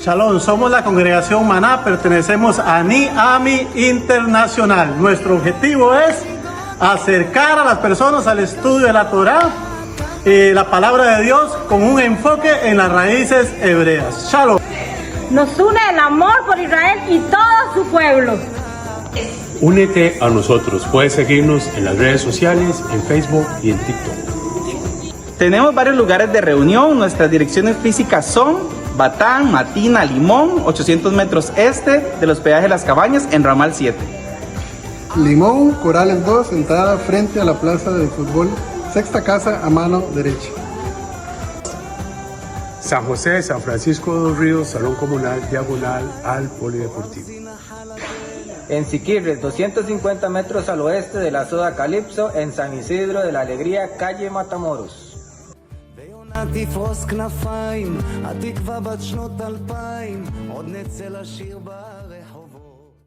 Shalom, somos la congregación Maná, pertenecemos a NIAMI Internacional. Nuestro objetivo es acercar a las personas al estudio de la Torá y la palabra de Dios con un enfoque en las raíces hebreas. Shalom. Nos une el amor por Israel y todo su pueblo. Únete a nosotros. Puedes seguirnos en las redes sociales, en Facebook y en TikTok. Tenemos varios lugares de reunión. Nuestras direcciones físicas son Batán, Matina, Limón, 800 metros este del hospedaje Las Cabañas en Ramal 7. Limón, Corales 2, entrada frente a la plaza de fútbol, sexta casa a mano derecha. San José, San Francisco de los Ríos, Salón Comunal, diagonal al Polideportivo. En Siquirres, 250 metros al oeste de la Soda Calipso, en San Isidro de la Alegría, calle Matamoros. תפרוס כנפיים, התקווה בת שנות 2000, עוד נצא לשיר ברחובות.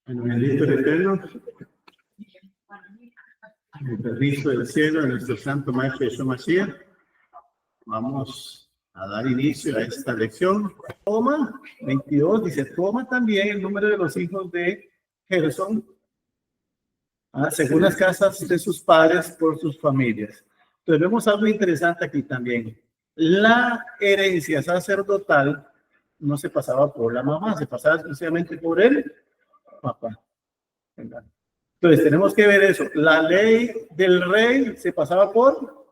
Bendito el Eterno, el permiso del cielo de nuestro Santo Maestro Yeshua Mashiach. Vamos a dar inicio a esta lección. Toma 22 dice, toma también el número de los hijos de Gerson, según las casas de sus padres por sus familias. Entonces vemos algo interesante aquí también. La herencia sacerdotal no se pasaba por la mamá, se pasaba exclusivamente por el papá. Entonces tenemos que ver eso. La ley del rey se pasaba por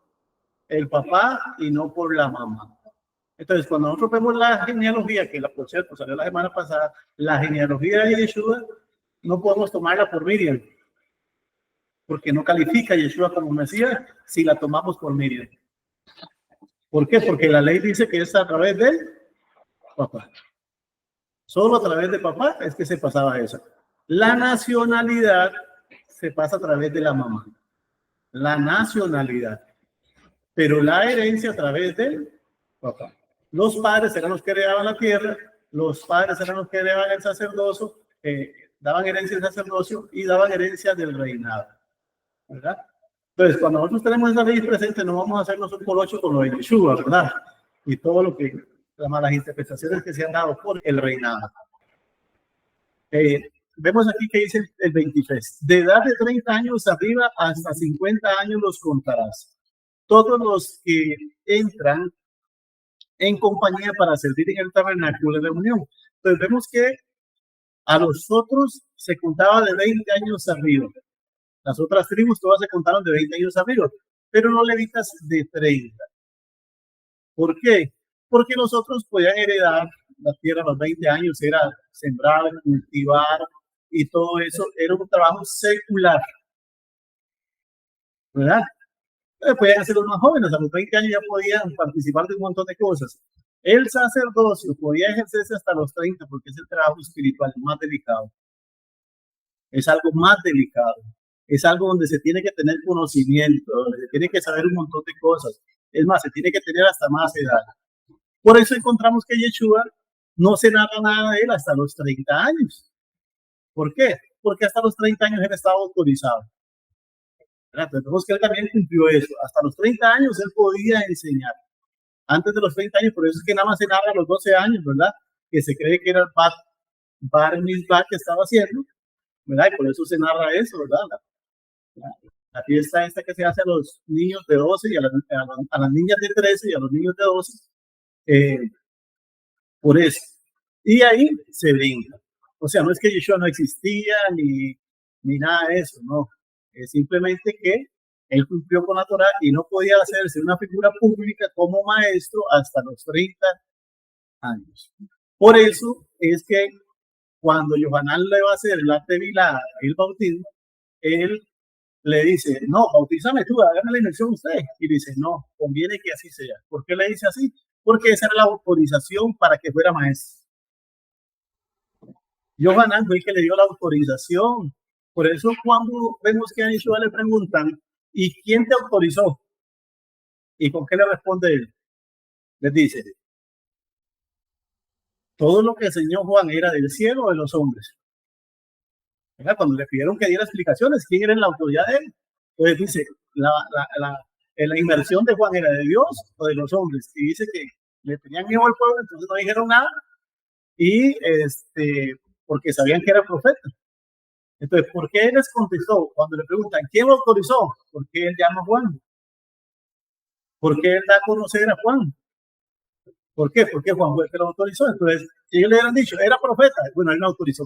el papá y no por la mamá. Entonces, cuando nosotros vemos la genealogía, que por cierto salió la semana pasada, la genealogía de Yeshua, no podemos tomarla por Miriam, porque no califica a Yeshua como Mesías si la tomamos por Miriam. ¿Por qué? Porque la ley dice que es a través del papá. Solo a través de papá es que se pasaba eso. La nacionalidad se pasa a través de la mamá. La nacionalidad. Pero la herencia a través del papá. Los padres eran los que heredaban la tierra, los padres eran los que heredaban el sacerdocio, daban herencia del sacerdocio y daban herencia del reinado. ¿Verdad? Entonces, cuando nosotros tenemos esa ley presente, no vamos a hacernos un colocho con lo de Yeshua, ¿verdad? Y todo lo que, las malas interpretaciones que se han dado por el reinado. Vemos aquí que dice el 23. De edad de 30 años arriba hasta 50 años los contarás. Todos los que entran en compañía para servir en el tabernáculo de reunión. Entonces vemos que a los otros se contaba de 20 años arriba. Las otras tribus todas se contaron de 20 años arriba, pero los levitas de 30. ¿Por qué? Porque los otros podían heredar la tierra a los 20 años, era sembrar, cultivar y todo eso era un trabajo secular. ¿Verdad? Podían ser los más jóvenes, a los 20 años ya podían participar de un montón de cosas. El sacerdocio podía ejercerse hasta los 30 porque es el trabajo espiritual más delicado. Es algo más delicado. Es algo donde se tiene que tener conocimiento, donde se tiene que saber un montón de cosas. Es más, se tiene que tener hasta más edad. Por eso encontramos que Yeshua no se narra nada de él hasta los 30 años. ¿Por qué? Porque hasta los 30 años él estaba autorizado. Entonces vemos que él también cumplió eso. Hasta los 30 años él podía enseñar. Antes de los 30 años, por eso es que nada más se narra a los 12 años, ¿verdad? Que se cree que era el Bar Mitzvah que estaba haciendo, ¿verdad? Y por eso se narra eso, ¿verdad? La fiesta esta que se hace a los niños de 12 y a las niñas de 13 y a los niños de 12. Por eso. Y ahí se brinca. O sea, no es que Yeshua no existía ni nada de eso, no. Es simplemente que él cumplió con la Torá y no podía hacerse una figura pública como maestro hasta los 30 años. Por eso es que cuando Yohanan le va a hacer la tevilá, el bautismo, él le dice, no, bautízame tú, hágame la inmersión usted. Y dice, no, conviene que así sea. ¿Por qué le dice así? Porque esa era la autorización para que fuera maestro. Yohanan fue el que le dio la autorización. Por eso cuando vemos que a Yeshua le preguntan, ¿y quién te autorizó? ¿Y con qué le responde él? Les dice, todo lo que enseñó Juan era del cielo o de los hombres. ¿Verdad? Cuando le pidieron que diera explicaciones, ¿quién era la autoridad de él? Entonces dice, la inmersión de Juan era de Dios o de los hombres. Y dice que le tenían miedo al pueblo, entonces no dijeron nada. Y porque sabían que era profeta. Entonces, ¿por qué él les contestó? Cuando le preguntan, ¿quién lo autorizó? ¿Por qué él llama a Juan? ¿Por qué él da a conocer a Juan? ¿Por qué? Porque Juan fue el que lo autorizó. Entonces, si ellos le hubieran dicho, era profeta, bueno, él lo autorizó.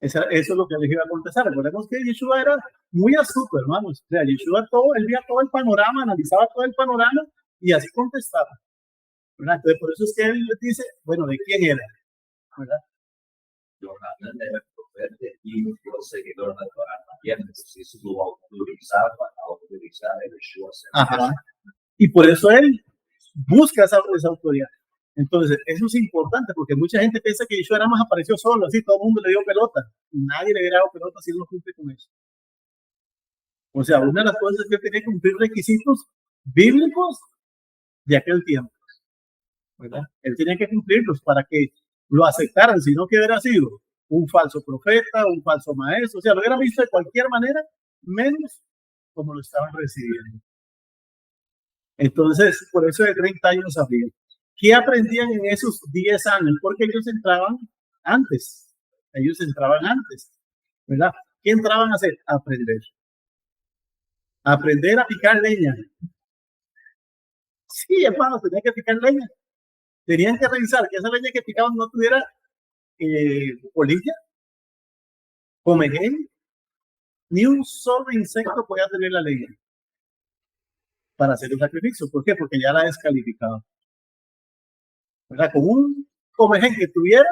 Eso es lo que les iba a contestar. Recordemos que Yeshua era muy astuto, hermanos. O sea, Yeshua él veía todo el panorama, analizaba todo el panorama y así contestaba. ¿Verdad? Entonces, por eso es que él les dice, bueno, ¿de quién era? ¿Verdad? Yohanan era profeta y fue seguidor de Torah también, entonces eso lo autorizaba a autorizar a Yeshua. Ajá. Y por eso él busca esa autoridad. Entonces, eso es importante porque mucha gente piensa que Yeshua nada más apareció solo, así todo el mundo le dio pelota. Nadie le hubiera dado pelota si él no cumple con eso. O sea, una de las cosas es que tenía que cumplir requisitos bíblicos de aquel tiempo. ¿Verdad? Él tenía que cumplirlos para que lo aceptaran, sino que hubiera sido un falso profeta, un falso maestro, o sea, lo hubieran visto de cualquier manera, menos como lo estaban recibiendo. Entonces, por eso de 30 años había. ¿Qué aprendían en esos 10 años? Porque ellos entraban antes, ¿verdad? ¿Qué entraban a hacer? A aprender a picar leña. Sí, hermano, tenían que picar leña. Tenían que revisar que esa leña que picaban no tuviera polilla, comején, ni un solo insecto podía tener la leña para hacer el sacrificio. ¿Por qué? Porque ya la descalificaba. ¿Verdad? Con un comején que tuviera,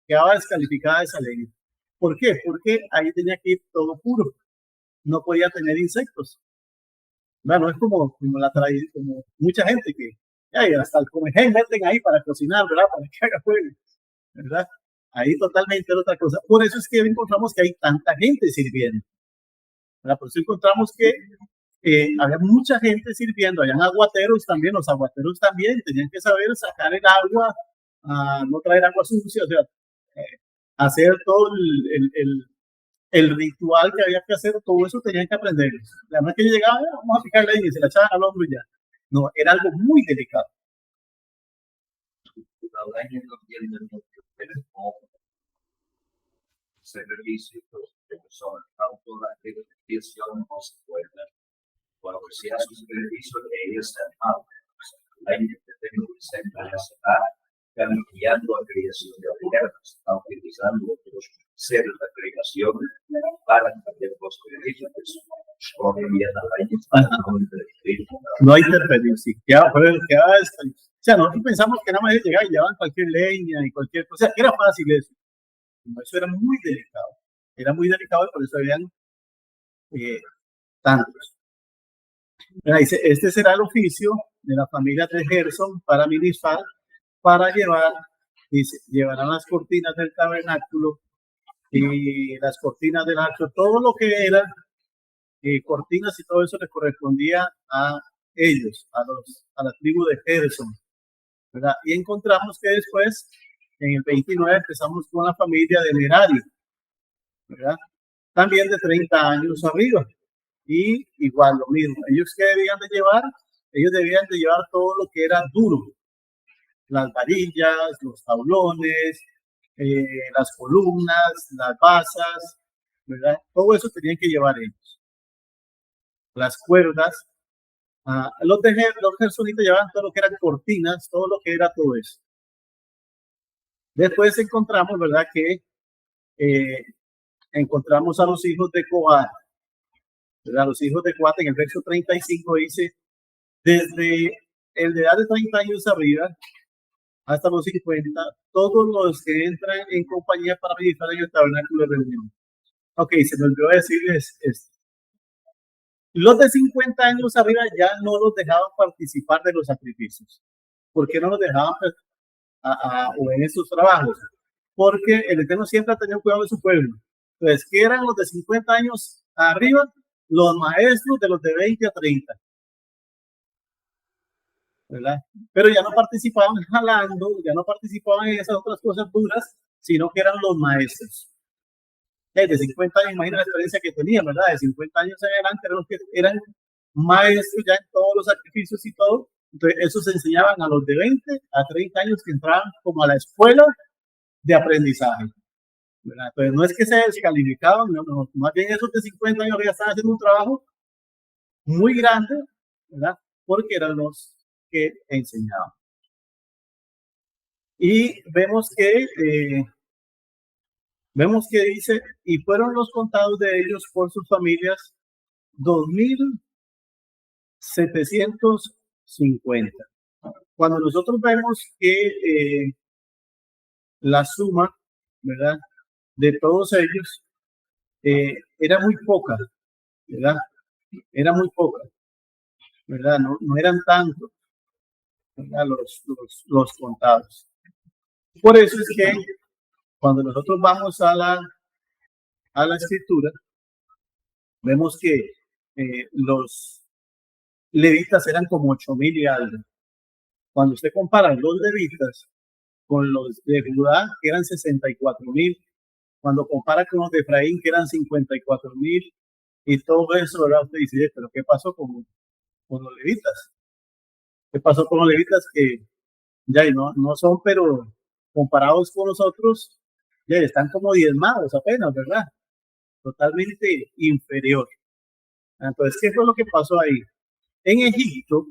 quedaba descalificada esa leña. ¿Por qué? Porque ahí tenía que ir todo puro. No podía tener insectos. ¿Verdad? No es como la tradición, como mucha gente que hasta el comején meten ahí para cocinar, ¿verdad? Para que haga fuego, ¿verdad? Ahí totalmente es otra cosa. Por eso es que encontramos que hay tanta gente sirviendo, ¿verdad? Por eso encontramos que había mucha gente sirviendo. Habían aguateros también. Los aguateros también tenían que saber sacar el agua, no traer agua sucia, o sea, hacer todo el ritual que había que hacer, todo eso tenían que aprender. Además que llegaban, vamos a picar leña y se la echaban al hombro y ya. No, era algo muy delicado. La leña no tiene servicios que son autodefinición no se puede. Cuando se hace un servicio de ellos están mal. La leña que tengo que siempre está cambiando la creación de la tierra, está utilizando los seres de la creación para cambiar los servicios. No hay interferencia, sí. O sea, nosotros pensamos que nada más llegar y llevaban cualquier leña y cualquier cosa, que era fácil eso. Eso era muy delicado. Era muy delicado y por eso habían tantos. Dice, este será el oficio de la familia de Gerson para ministrar, para llevar, dice, llevarán las cortinas del tabernáculo y las cortinas del arco, todo lo que era cortinas y todo eso le correspondía a ellos, a la tribu de Gerson, ¿verdad? Y encontramos que después, en el 29, empezamos con la familia de Merari, ¿verdad? También de 30 años arriba. Y igual lo mismo. ¿Ellos qué debían de llevar? Ellos debían de llevar todo lo que era duro. Las varillas, los tablones, las columnas, las basas, ¿verdad? Todo eso tenían que llevar ellos. Las cuerdas. Los gersonitas llevaban todo lo que eran cortinas, todo lo que era todo eso. Después encontramos, ¿verdad? Que encontramos a los hijos de Coat. ¿Verdad? Los hijos de Coat en el verso 35 dice, desde el de edad de 30 años arriba hasta los 50, todos los que entran en compañía para ministrar en el tabernáculo de reunión. Ok, se me olvidó decirles esto. Los de 50 años arriba ya no los dejaban participar de los sacrificios. ¿Por qué no los dejaban o en esos trabajos? Porque el Eterno siempre ha tenido cuidado de su pueblo. Entonces, ¿qué eran los de 50 años arriba? Los maestros de los de 20 a 30. ¿verdad? Pero ya no participaban jalando, ya no participaban en esas otras cosas duras, sino que eran los maestros. De 50 años, imagina la experiencia que tenían, ¿verdad? De 50 años en adelante eran los que eran maestros ya en todos los sacrificios y todo. Entonces, eso se enseñaban a los de 20 a 30 años que entraban como a la escuela de aprendizaje, ¿verdad? Entonces, no es que se descalificaban, no, más bien esos de 50 años ya estaban haciendo un trabajo muy grande, ¿verdad? Porque eran los que enseñaban. Y vemos que dice, y fueron los contados de ellos por sus familias 2.750. Cuando nosotros vemos que la suma, ¿verdad?, de todos ellos era muy poca, ¿verdad? Era muy poca, ¿verdad? No eran tantos, ¿verdad?, los contados. Por eso es que cuando nosotros vamos a la escritura, vemos que los levitas eran como 8,000 y algo. Cuando usted compara los levitas con los de Judá, que eran 64,000, cuando compara con los de Efraín, que eran 54,000, y todo eso, ¿verdad? Usted dice, pero ¿qué pasó con los levitas? ¿Qué pasó con los levitas que ya no son, pero comparados con nosotros, ya están como diezmados apenas, ¿verdad? Totalmente inferior. Entonces, ¿qué fue lo que pasó ahí? En Egipto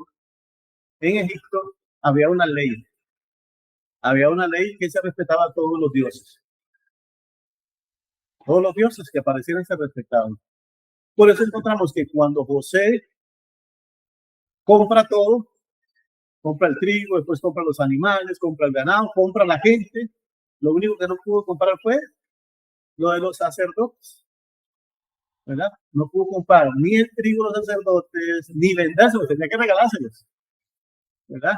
había una ley. Había una ley que se respetaba a todos los dioses. Todos los dioses que aparecieran se respetaban. Por eso encontramos que cuando José compra todo, compra el trigo, después compra los animales, compra el ganado, compra la gente, lo único que no pudo comprar fue lo de los sacerdotes, ¿verdad? No pudo comprar ni el trigo de los sacerdotes, ni vendérselos, tenía que regalárselos, ¿verdad?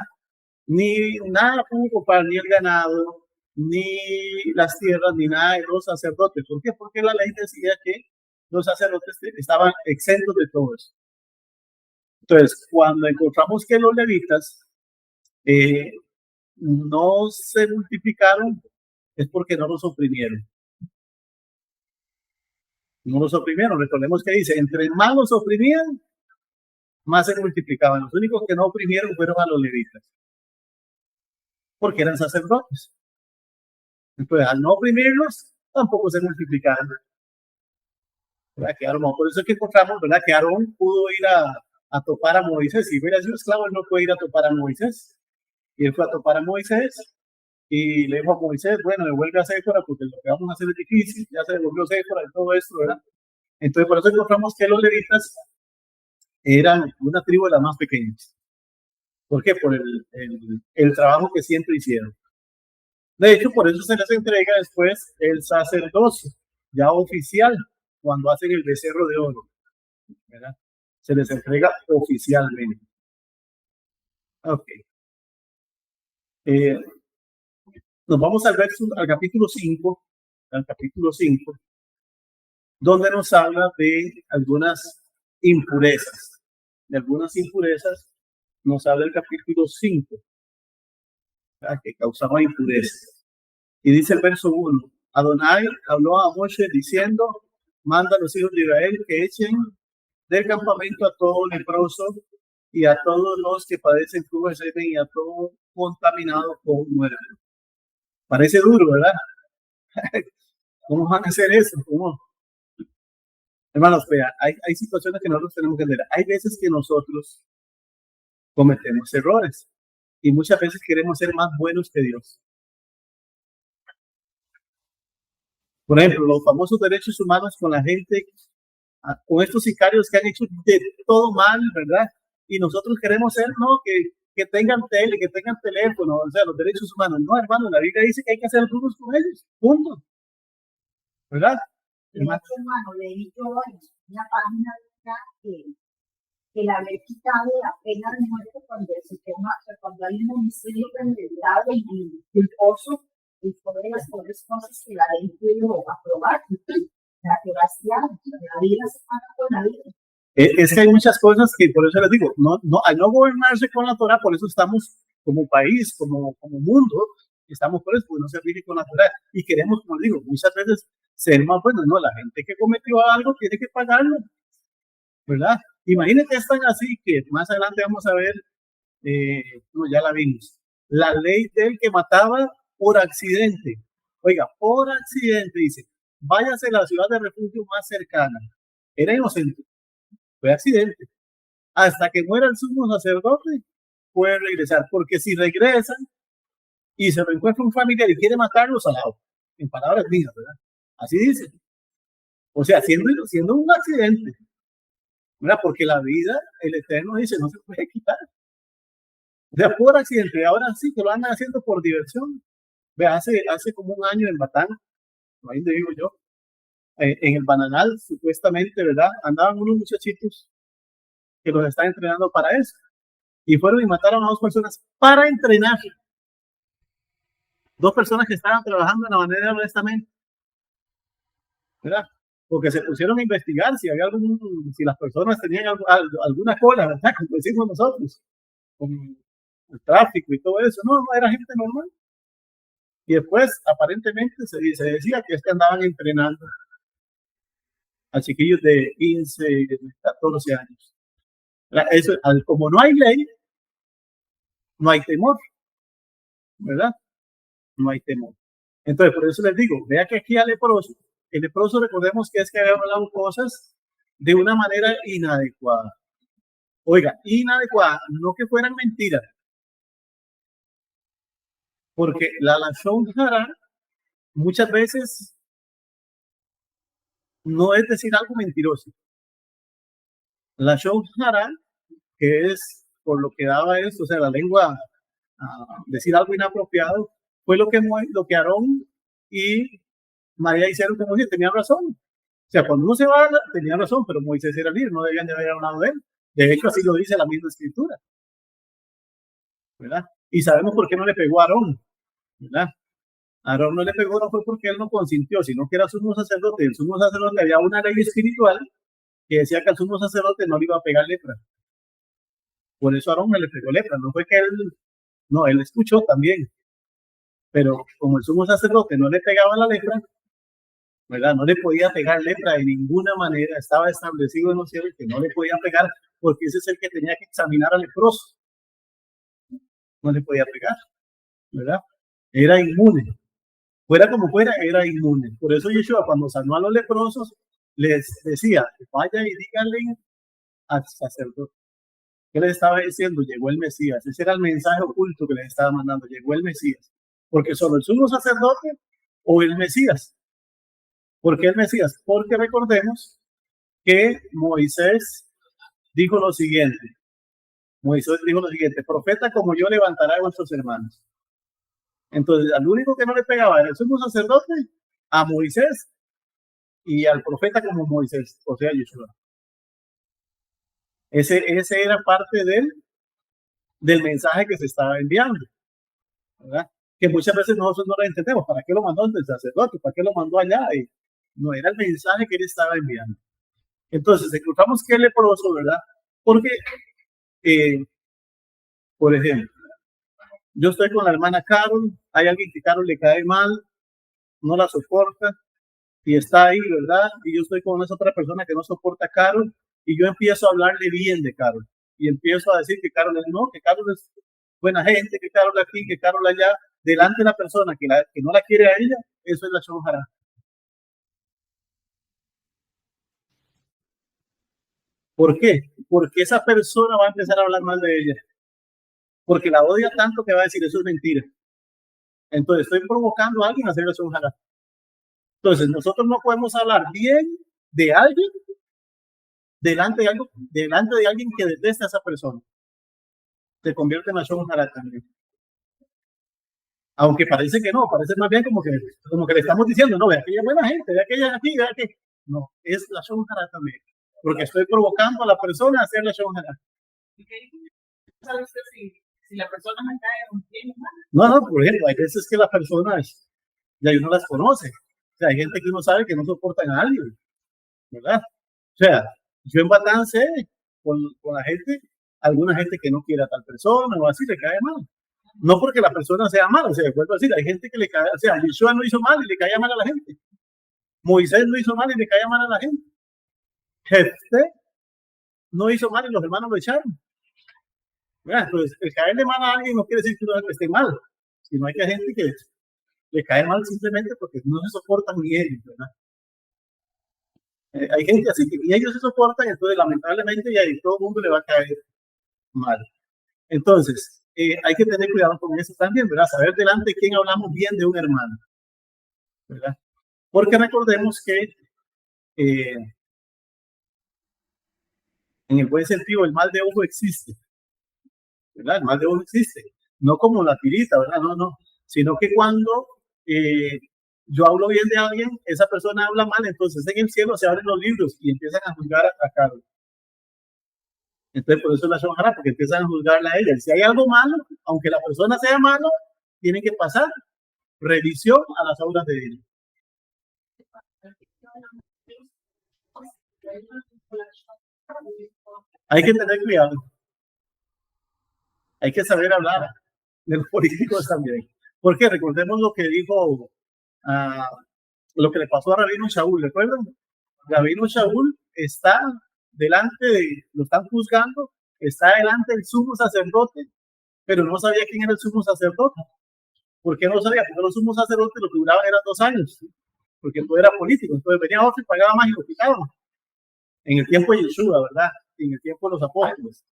Ni nada pudo comprar, ni el ganado, ni las tierras, ni nada de los sacerdotes. ¿Por qué? Porque la ley decía que los sacerdotes estaban exentos de todo eso. Entonces, cuando encontramos que los levitas no se multiplicaron, es porque no los oprimieron. No los oprimieron. Recordemos que dice, entre más los oprimían, más se multiplicaban. Los únicos que no oprimieron fueron a los levitas, porque eran sacerdotes. Entonces, al no oprimirlos, tampoco se multiplicaron. ¿Verdad? Que por eso es que encontramos, ¿verdad?, que Aarón pudo ir a topar a Moisés. Si hubiera sido esclavo, él no puede ir a topar a Moisés. Y él fue a topar a Moisés y le dijo a Moisés, bueno, devuelve a Séfora porque lo que vamos a hacer es difícil. Ya se devolvió Séfora y todo esto, ¿verdad? Entonces, por eso encontramos que los levitas eran una tribu de las más pequeñas. ¿Por qué? Por el trabajo que siempre hicieron. De hecho, por eso se les entrega después el sacerdocio, ya oficial, cuando hacen el becerro de oro, ¿verdad? Se les entrega oficialmente. Ok. Nos vamos al capítulo 5, donde nos habla de algunas impurezas. De algunas impurezas nos habla el capítulo 5, que causaban impurezas. Y dice el verso 1, Adonai habló a Moshe diciendo, manda a los hijos de Israel que echen del campamento a todo leproso y a todos los que padecen flujo de semen y a todo contaminado con muerte. Parece duro, ¿verdad? ¿Cómo van a hacer eso? ¿Cómo? Hermanos, vea, hay situaciones que nosotros tenemos que entender. Hay veces que nosotros cometemos errores y muchas veces queremos ser más buenos que Dios. Por ejemplo, los famosos derechos humanos con la gente, con estos sicarios que han hecho de todo mal, ¿verdad? Y nosotros queremos ser, ¿no?, que tengan tele, que tengan teléfono, o sea, los derechos humanos. No, hermano, la Biblia dice que hay que hacer algunos con ellos, punto. ¿Verdad? Hermano, leí yo una página que la había quitado la pena de muerte cuando hay un homicidio premeditado y culposo, y fue de las peores cosas que la ley pudo aprobar. La que la vida se paga con la vida. Es que hay muchas cosas que por eso les digo, al no gobernarse con la Torah, por eso estamos como país, como mundo, estamos por eso, porque no se rige con la Torah. Y queremos, como digo, muchas veces ser más buenos. No, la gente que cometió algo tiene que pagarlo, ¿verdad? Imagínate, es tan así que más adelante vamos a ver, no, ya la vimos, la ley del que mataba por accidente. Oiga, por accidente, dice, váyase a la ciudad de refugio más cercana. Era inocente, fue accidente. Hasta que muera el sumo sacerdote, puede regresar, porque si regresan y se lo encuentra un familiar y quiere matarlo, salado, en palabras mías, ¿verdad? Así dice. O sea, siendo un accidente, ¿verdad? Porque la vida, el Eterno dice, no se puede quitar. O sea, por accidente. Ahora sí que lo andan haciendo por diversión. Ve, hace como un año en Batán, ahí donde vivo yo, en el Bananal, supuestamente, ¿verdad? Andaban unos muchachitos que los están entrenando para eso. Y fueron y mataron a 2 personas para entrenar. 2 personas que estaban trabajando de la manera honestamente, ¿verdad? Porque se pusieron a investigar si había si las personas tenían alguna cola, ¿verdad? Como decimos nosotros, con el tráfico y todo eso. No, era gente normal. Y después, aparentemente, se decía que andaban entrenando a chiquillos de 15, 14 años. Eso, como no hay ley, no hay temor, ¿verdad? No hay temor. Entonces, por eso les digo, vea que aquí el leproso, recordemos que es que había hablado cosas de una manera inadecuada. Oiga, inadecuada, no que fueran mentiras. Porque la lashon hara muchas veces no es decir algo mentiroso. La lashon hara, que es por lo que daba esto, o sea, la lengua, decir algo inapropiado, fue lo que Aarón y María hicieron como si tenían razón. O sea, cuando uno se va, tenía razón, pero Moisés era libre, no debían de haber hablado de él. De hecho, así lo dice la misma escritura, ¿verdad? Y sabemos por qué no le pegó a Aarón, ¿verdad? Aarón no le pegó, no fue porque él no consintió, sino que era sumo sacerdote. El sumo sacerdote había una ley espiritual que decía que al sumo sacerdote no le iba a pegar lepra. Por eso Aarón no le pegó lepra, no fue que él escuchó también. Pero como el sumo sacerdote no le pegaba la lepra, ¿verdad? No le podía pegar lepra de ninguna manera, estaba establecido en los cielos que no le podía pegar, porque ese es el que tenía que examinar al leproso. No le podía pegar, ¿verdad? Era inmune. Fuera como fuera, era inmune. Por eso Yeshua, cuando sanó a los leprosos, les decía, vaya y díganle al sacerdote. ¿Qué les estaba diciendo? Llegó el Mesías. Ese era el mensaje oculto que les estaba mandando. Llegó el Mesías. Porque solo el sumo sacerdote o el Mesías. ¿Por qué el Mesías? Porque recordemos que Moisés dijo lo siguiente. Moisés dijo lo siguiente: profeta como yo levantará a vuestros hermanos. Entonces, al único que no le pegaba era el sumo sacerdote, a Moisés y al profeta como Moisés, o sea, Yeshua. Ese era parte del mensaje que se estaba enviando, ¿verdad? Que muchas veces nosotros no lo entendemos. ¿Para qué lo mandó el sacerdote? ¿Para qué lo mandó allá? Y no era el mensaje que él estaba enviando. Entonces, encontramos que el leproso, ¿verdad? Porque, por ejemplo, yo estoy con la hermana Carol, hay alguien que Carol le cae mal, no la soporta, y está ahí, ¿verdad? Y yo estoy con esa otra persona que no soporta a Carol, y yo empiezo a hablarle bien de Carol, y empiezo a decir que Carol es buena gente, que Carol aquí, que Carol allá, delante de la persona que no la quiere a ella. Eso es la lashon hara. ¿Por qué? Porque esa persona va a empezar a hablar mal de ella. Porque la odia tanto que va a decir, eso es mentira. Entonces estoy provocando a alguien a hacer la lashon hara. Entonces nosotros no podemos hablar bien de alguien delante de alguien que detesta a esa persona. Se convierte en la lashon hara también. Aunque parece que no, parece más bien como que le estamos diciendo, no, vea que ella es buena gente, vea que ella es aquí, vea que... No, es la lashon hara también. Porque estoy provocando a la persona a hacer la lashon hara. ¿Sabe usted si la persona me cae bien? No, por ejemplo, hay veces que las personas, ya uno las conoce. O sea, hay gente que uno sabe que no soportan a alguien, ¿verdad? O sea, Yo en Batán sé con la gente, alguna gente que no quiere a tal persona o así, le cae mal. No porque la persona sea mala, o sea, vuelvo a decir, hay gente que le cae, o sea, Yeshua no hizo mal y le caía mal a la gente. Moisés no hizo mal y le caía mal a la gente. Jefté no hizo mal y los hermanos lo echaron. Entonces, el caerle mal a alguien no quiere decir que uno esté mal, sino hay que gente que le cae mal simplemente porque no se soportan ni ellos, ¿verdad? Hay gente así que ni ellos se soportan, entonces lamentablemente ya todo el mundo le va a caer mal. Entonces, hay que tener cuidado con eso también, ¿verdad? Saber delante de quién hablamos bien de un hermano, ¿verdad? Porque recordemos que en el buen sentido el mal de ojo existe, ¿verdad? El mal de ojo existe, no como la tirita, ¿verdad? No, sino que cuando yo hablo bien de alguien, esa persona habla mal, entonces en el cielo se abren los libros y empiezan a juzgar a Carlos. Entonces por eso la Shohara, porque empiezan a juzgarla a ella. Si hay algo malo, aunque la persona sea malo, tiene que pasar revisión a las obras de él. Hay que tener cuidado. Hay que saber hablar de los políticos también. Porque recordemos lo que dijo, lo que le pasó a Rabino Shaul, ¿recuerdan? Rabino Shaul está delante lo están juzgando, está delante del sumo sacerdote, pero no sabía quién era el sumo sacerdote. ¿Por qué no sabía? Porque los sumos sacerdotes lo que duraban eran 2 años, porque todo era político. Entonces venía otro y pagaba más y lo quitaban. En el tiempo de Yeshua, ¿verdad? En el tiempo de los apóstoles.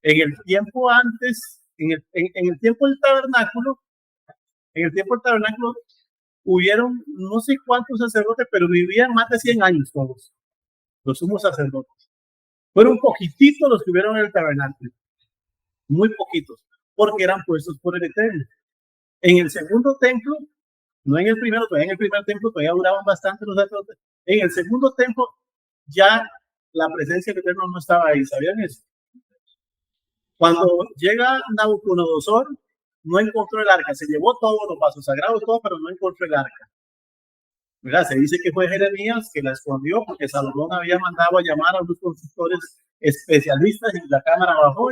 En el tiempo antes, en el tiempo del tabernáculo, hubieron no sé cuántos sacerdotes, pero vivían más de 100 años todos, los sumos sacerdotes. Fueron poquititos los que hubieron en el tabernáculo, muy poquitos, porque eran puestos por el Eterno. En el segundo templo, no en el primero, todavía en el primer templo todavía duraban bastante los sacerdotes. En el segundo templo ya la presencia del Eterno no estaba ahí, ¿sabían eso? Cuando llega Nabucodonosor, no encontró el arca, se llevó todos los vasos sagrados, todo, pero no encontró el arca. ¿Verdad? Se dice que fue Jeremías que la escondió porque Salomón había mandado a llamar a unos consultores especialistas y la cámara bajó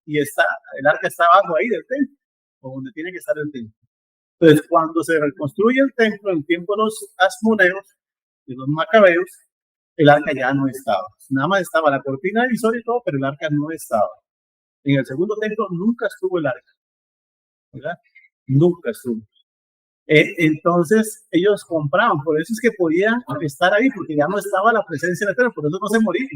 y el arca está abajo ahí del templo, donde tiene que estar el templo. Entonces, cuando se reconstruye el templo en tiempo de los asmoneos, de los macabeos, el arca ya no estaba. Nada más estaba la cortina divisoria y todo, pero el arca no estaba. En el segundo templo nunca estuvo el arca, ¿verdad? Nunca estuvo. Entonces ellos compraban, por eso es que podían estar ahí, porque ya no estaba la presencia del Eterno, por eso no se morían.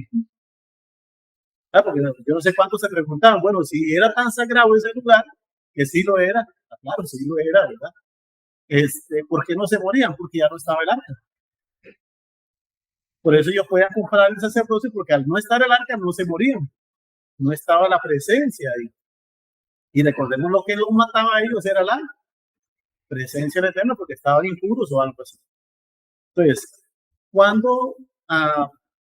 Porque yo no sé cuántos se preguntaban, bueno, si era tan sagrado ese lugar, que sí lo era, claro, sí lo era, ¿verdad? ¿Por qué no se morían? Porque ya no estaba el arca. Por eso ellos podían comprar el sacerdocio, porque al no estar el arca no se morían, no estaba la presencia ahí. Y recordemos lo que los mataba a ellos, era la presencia del Eterno, porque estaban impuros o algo así. Entonces, cuando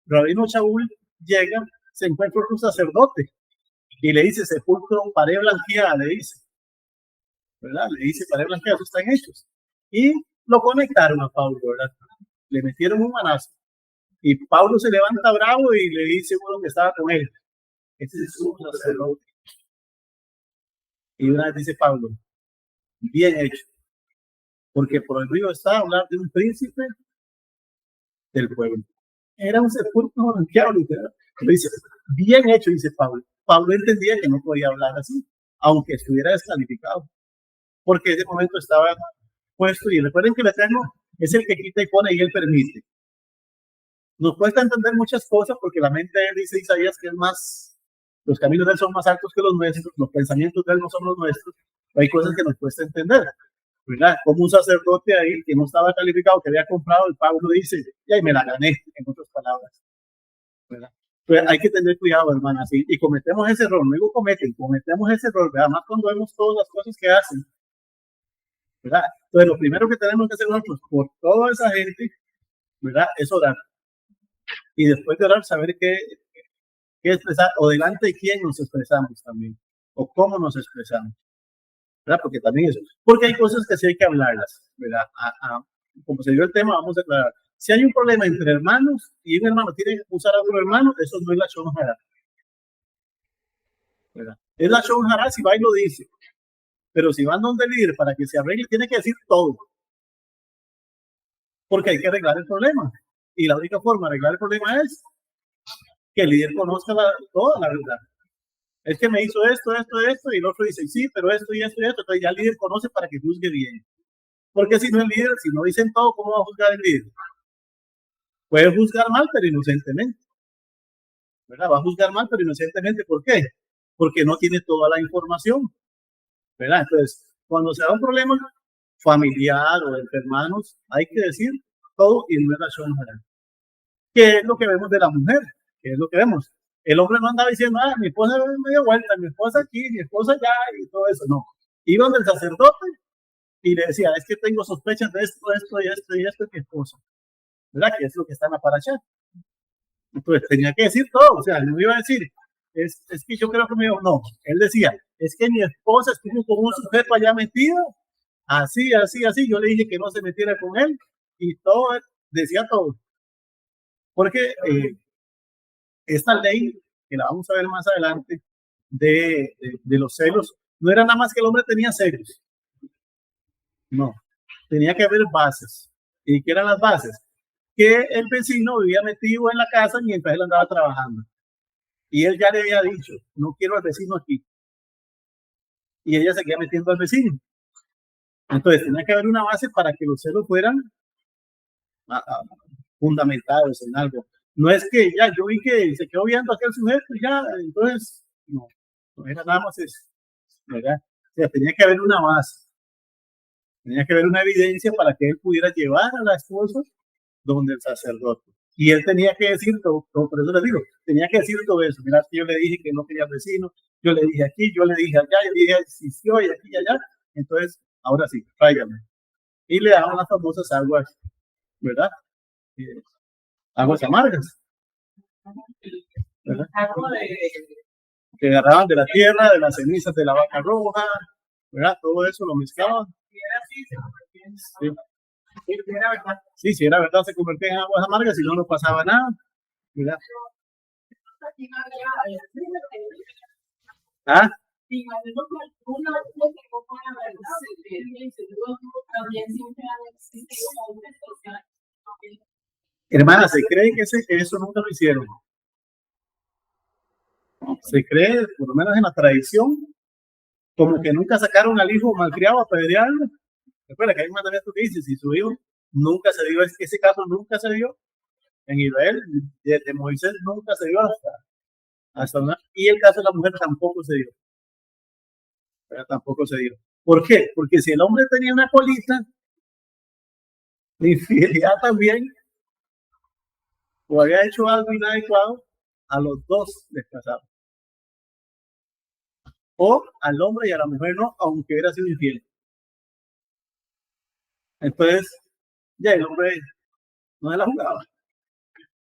Rabino Shaul llega, se encuentra con un sacerdote y le dice, sepulcro, pared blanqueada, le dice, ¿verdad? Le dice, pared blanqueada, eso están hechos. Y lo conectaron a Pablo, ¿verdad? Le metieron un manazo. Y Pablo se levanta bravo y le dice uno que estaba con él, este es su sacerdote. Y una vez dice Pablo, bien hecho, porque prohibido está hablar de un príncipe del pueblo. Era un sepulcro blanqueado, literal. Dice, bien hecho, dice Pablo. Pablo entendía que no podía hablar así, aunque estuviera descalificado, porque en ese momento estaba puesto. Y recuerden que el Eterno es el que quita y pone y él permite. Nos cuesta entender muchas cosas porque la mente de él, dice Isaías, que es más, los caminos de él son más altos que los nuestros, los pensamientos de él no son los nuestros. Hay cosas que nos cuesta entender, ¿verdad? Como un sacerdote ahí que no estaba calificado, que había comprado, el Pablo dice, y ahí me la gané, en otras palabras, ¿verdad? Pero hay que tener cuidado, hermanas, y cometemos ese error, no digo cometemos ese error, ¿verdad? Además cuando vemos todas las cosas que hacen, ¿verdad? Entonces lo primero que tenemos que hacer nosotros por toda esa gente, ¿verdad? Es orar. Y después de orar, saber qué expresar, o delante de quién nos expresamos también, o cómo nos expresamos, ¿verdad? Porque también eso, porque hay cosas que sí hay que hablarlas, ¿verdad? Como se dio el tema, vamos a aclarar. Si hay un problema entre hermanos y un hermano tiene que usar a otro hermano, eso no es la Shon Hara. ¿Verdad? Es la Shon Hara si va y lo dice. Pero si van donde el líder para que se arregle, tiene que decir todo. Porque hay que arreglar el problema. Y la única forma de arreglar el problema es que el líder conozca toda la verdad. Es que me hizo esto, y el otro dice, sí, pero esto y esto y esto. Entonces ya el líder conoce para que juzgue bien. Porque si no el líder, si no dicen todo, ¿cómo va a juzgar el líder? Puede juzgar mal, pero inocentemente. ¿Verdad? Va a juzgar mal, pero inocentemente. ¿Por qué? Porque no tiene toda la información. ¿Verdad? Entonces, cuando se da un problema familiar o entre hermanos, hay que decir todo y no es la Shon Hara. ¿Qué es lo que vemos de la mujer? ¿Qué es lo que vemos? El hombre no andaba diciendo, mi esposa me dio vuelta, mi esposa aquí, mi esposa allá, y todo eso. No. Iba donde el sacerdote y le decía, es que tengo sospechas de esto, esto y esto y esto, y mi esposa. ¿Verdad? Que es lo que está en la paracha. Entonces tenía que decir todo. O sea, no iba a decir, es que yo creo que me dijo, no. Él decía, es que mi esposa estuvo con un sujeto allá metido, así, así, así. Yo le dije que no se metiera con él, y todo, decía todo. Porque esta ley, que la vamos a ver más adelante, de los celos, no era nada más que el hombre tenía celos. No, tenía que haber bases. ¿Y qué eran las bases? Que el vecino vivía metido en la casa mientras él andaba trabajando. Y él ya le había dicho, no quiero al vecino aquí. Y ella seguía metiendo al vecino. Entonces tenía que haber una base para que los celos fueran fundamentados en algo. No es que ya yo vi que se quedó viendo a aquel sujeto y ya, entonces, no era nada más eso, ¿verdad? O sea, tenía que haber una base, tenía que haber una evidencia para que él pudiera llevar a la esposa donde el sacerdote. Y él tenía que decir todo, por eso les digo, tenía que decir todo eso. Mirá, que yo le dije que no quería al vecino, yo le dije aquí, yo le dije allá, yo le dije existió y aquí y allá. Entonces, ahora sí, tráigame. Y le daban las famosas aguas, ¿verdad? Aguas amargas, ¿verdad? Que agarraban de la tierra, de las cenizas de la vaca roja, ¿verdad? Todo eso lo mezclaban. Sí. Sí, si era verdad, se convertía en aguas amargas y no pasaba nada, ¿verdad? ¿Ah? Hermana, se cree que eso nunca lo hicieron. Se cree, por lo menos en la tradición, como que nunca sacaron al hijo malcriado a apedrearlo. Recuerda que hay un mandamiento que dice, si su hijo nunca se dio, es que ese caso nunca se dio en Israel, desde Moisés nunca se dio hasta una, y el caso de la mujer tampoco se dio. Pero tampoco se dio. ¿Por qué? Porque si el hombre tenía una colita, la infidelidad también, o había hecho algo inadecuado, a los dos les pasaba. O al hombre y a la mujer no, aunque hubiera sido infiel. Entonces, ya el hombre no se la jugaba.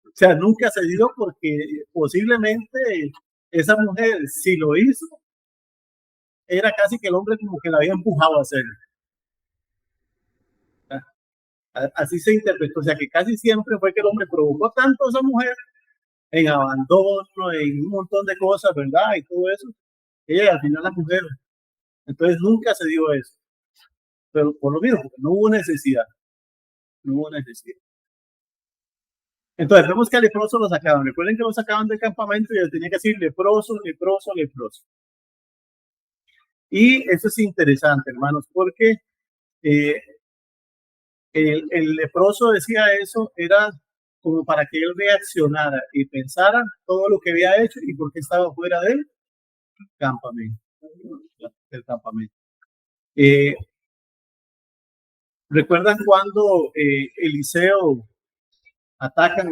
O sea, nunca se dio porque posiblemente esa mujer, si lo hizo, era casi que el hombre como que la había empujado a hacerlo. Así se interpretó. O sea, que casi siempre fue que el hombre provocó tanto a esa mujer en abandono, en un montón de cosas, ¿verdad? Y todo eso. Ella al final la mujer. Entonces nunca se dio eso. Pero por lo mismo, no hubo necesidad. No hubo necesidad. Entonces vemos que al leproso lo sacaban. Recuerden que lo sacaban del campamento y él tenía que decir leproso, leproso, leproso. Y eso es interesante, hermanos, porque el leproso decía eso, era como para que él reaccionara y pensara todo lo que había hecho y por qué estaba fuera del campamento. ¿Recuerdan cuando Eliseo atacan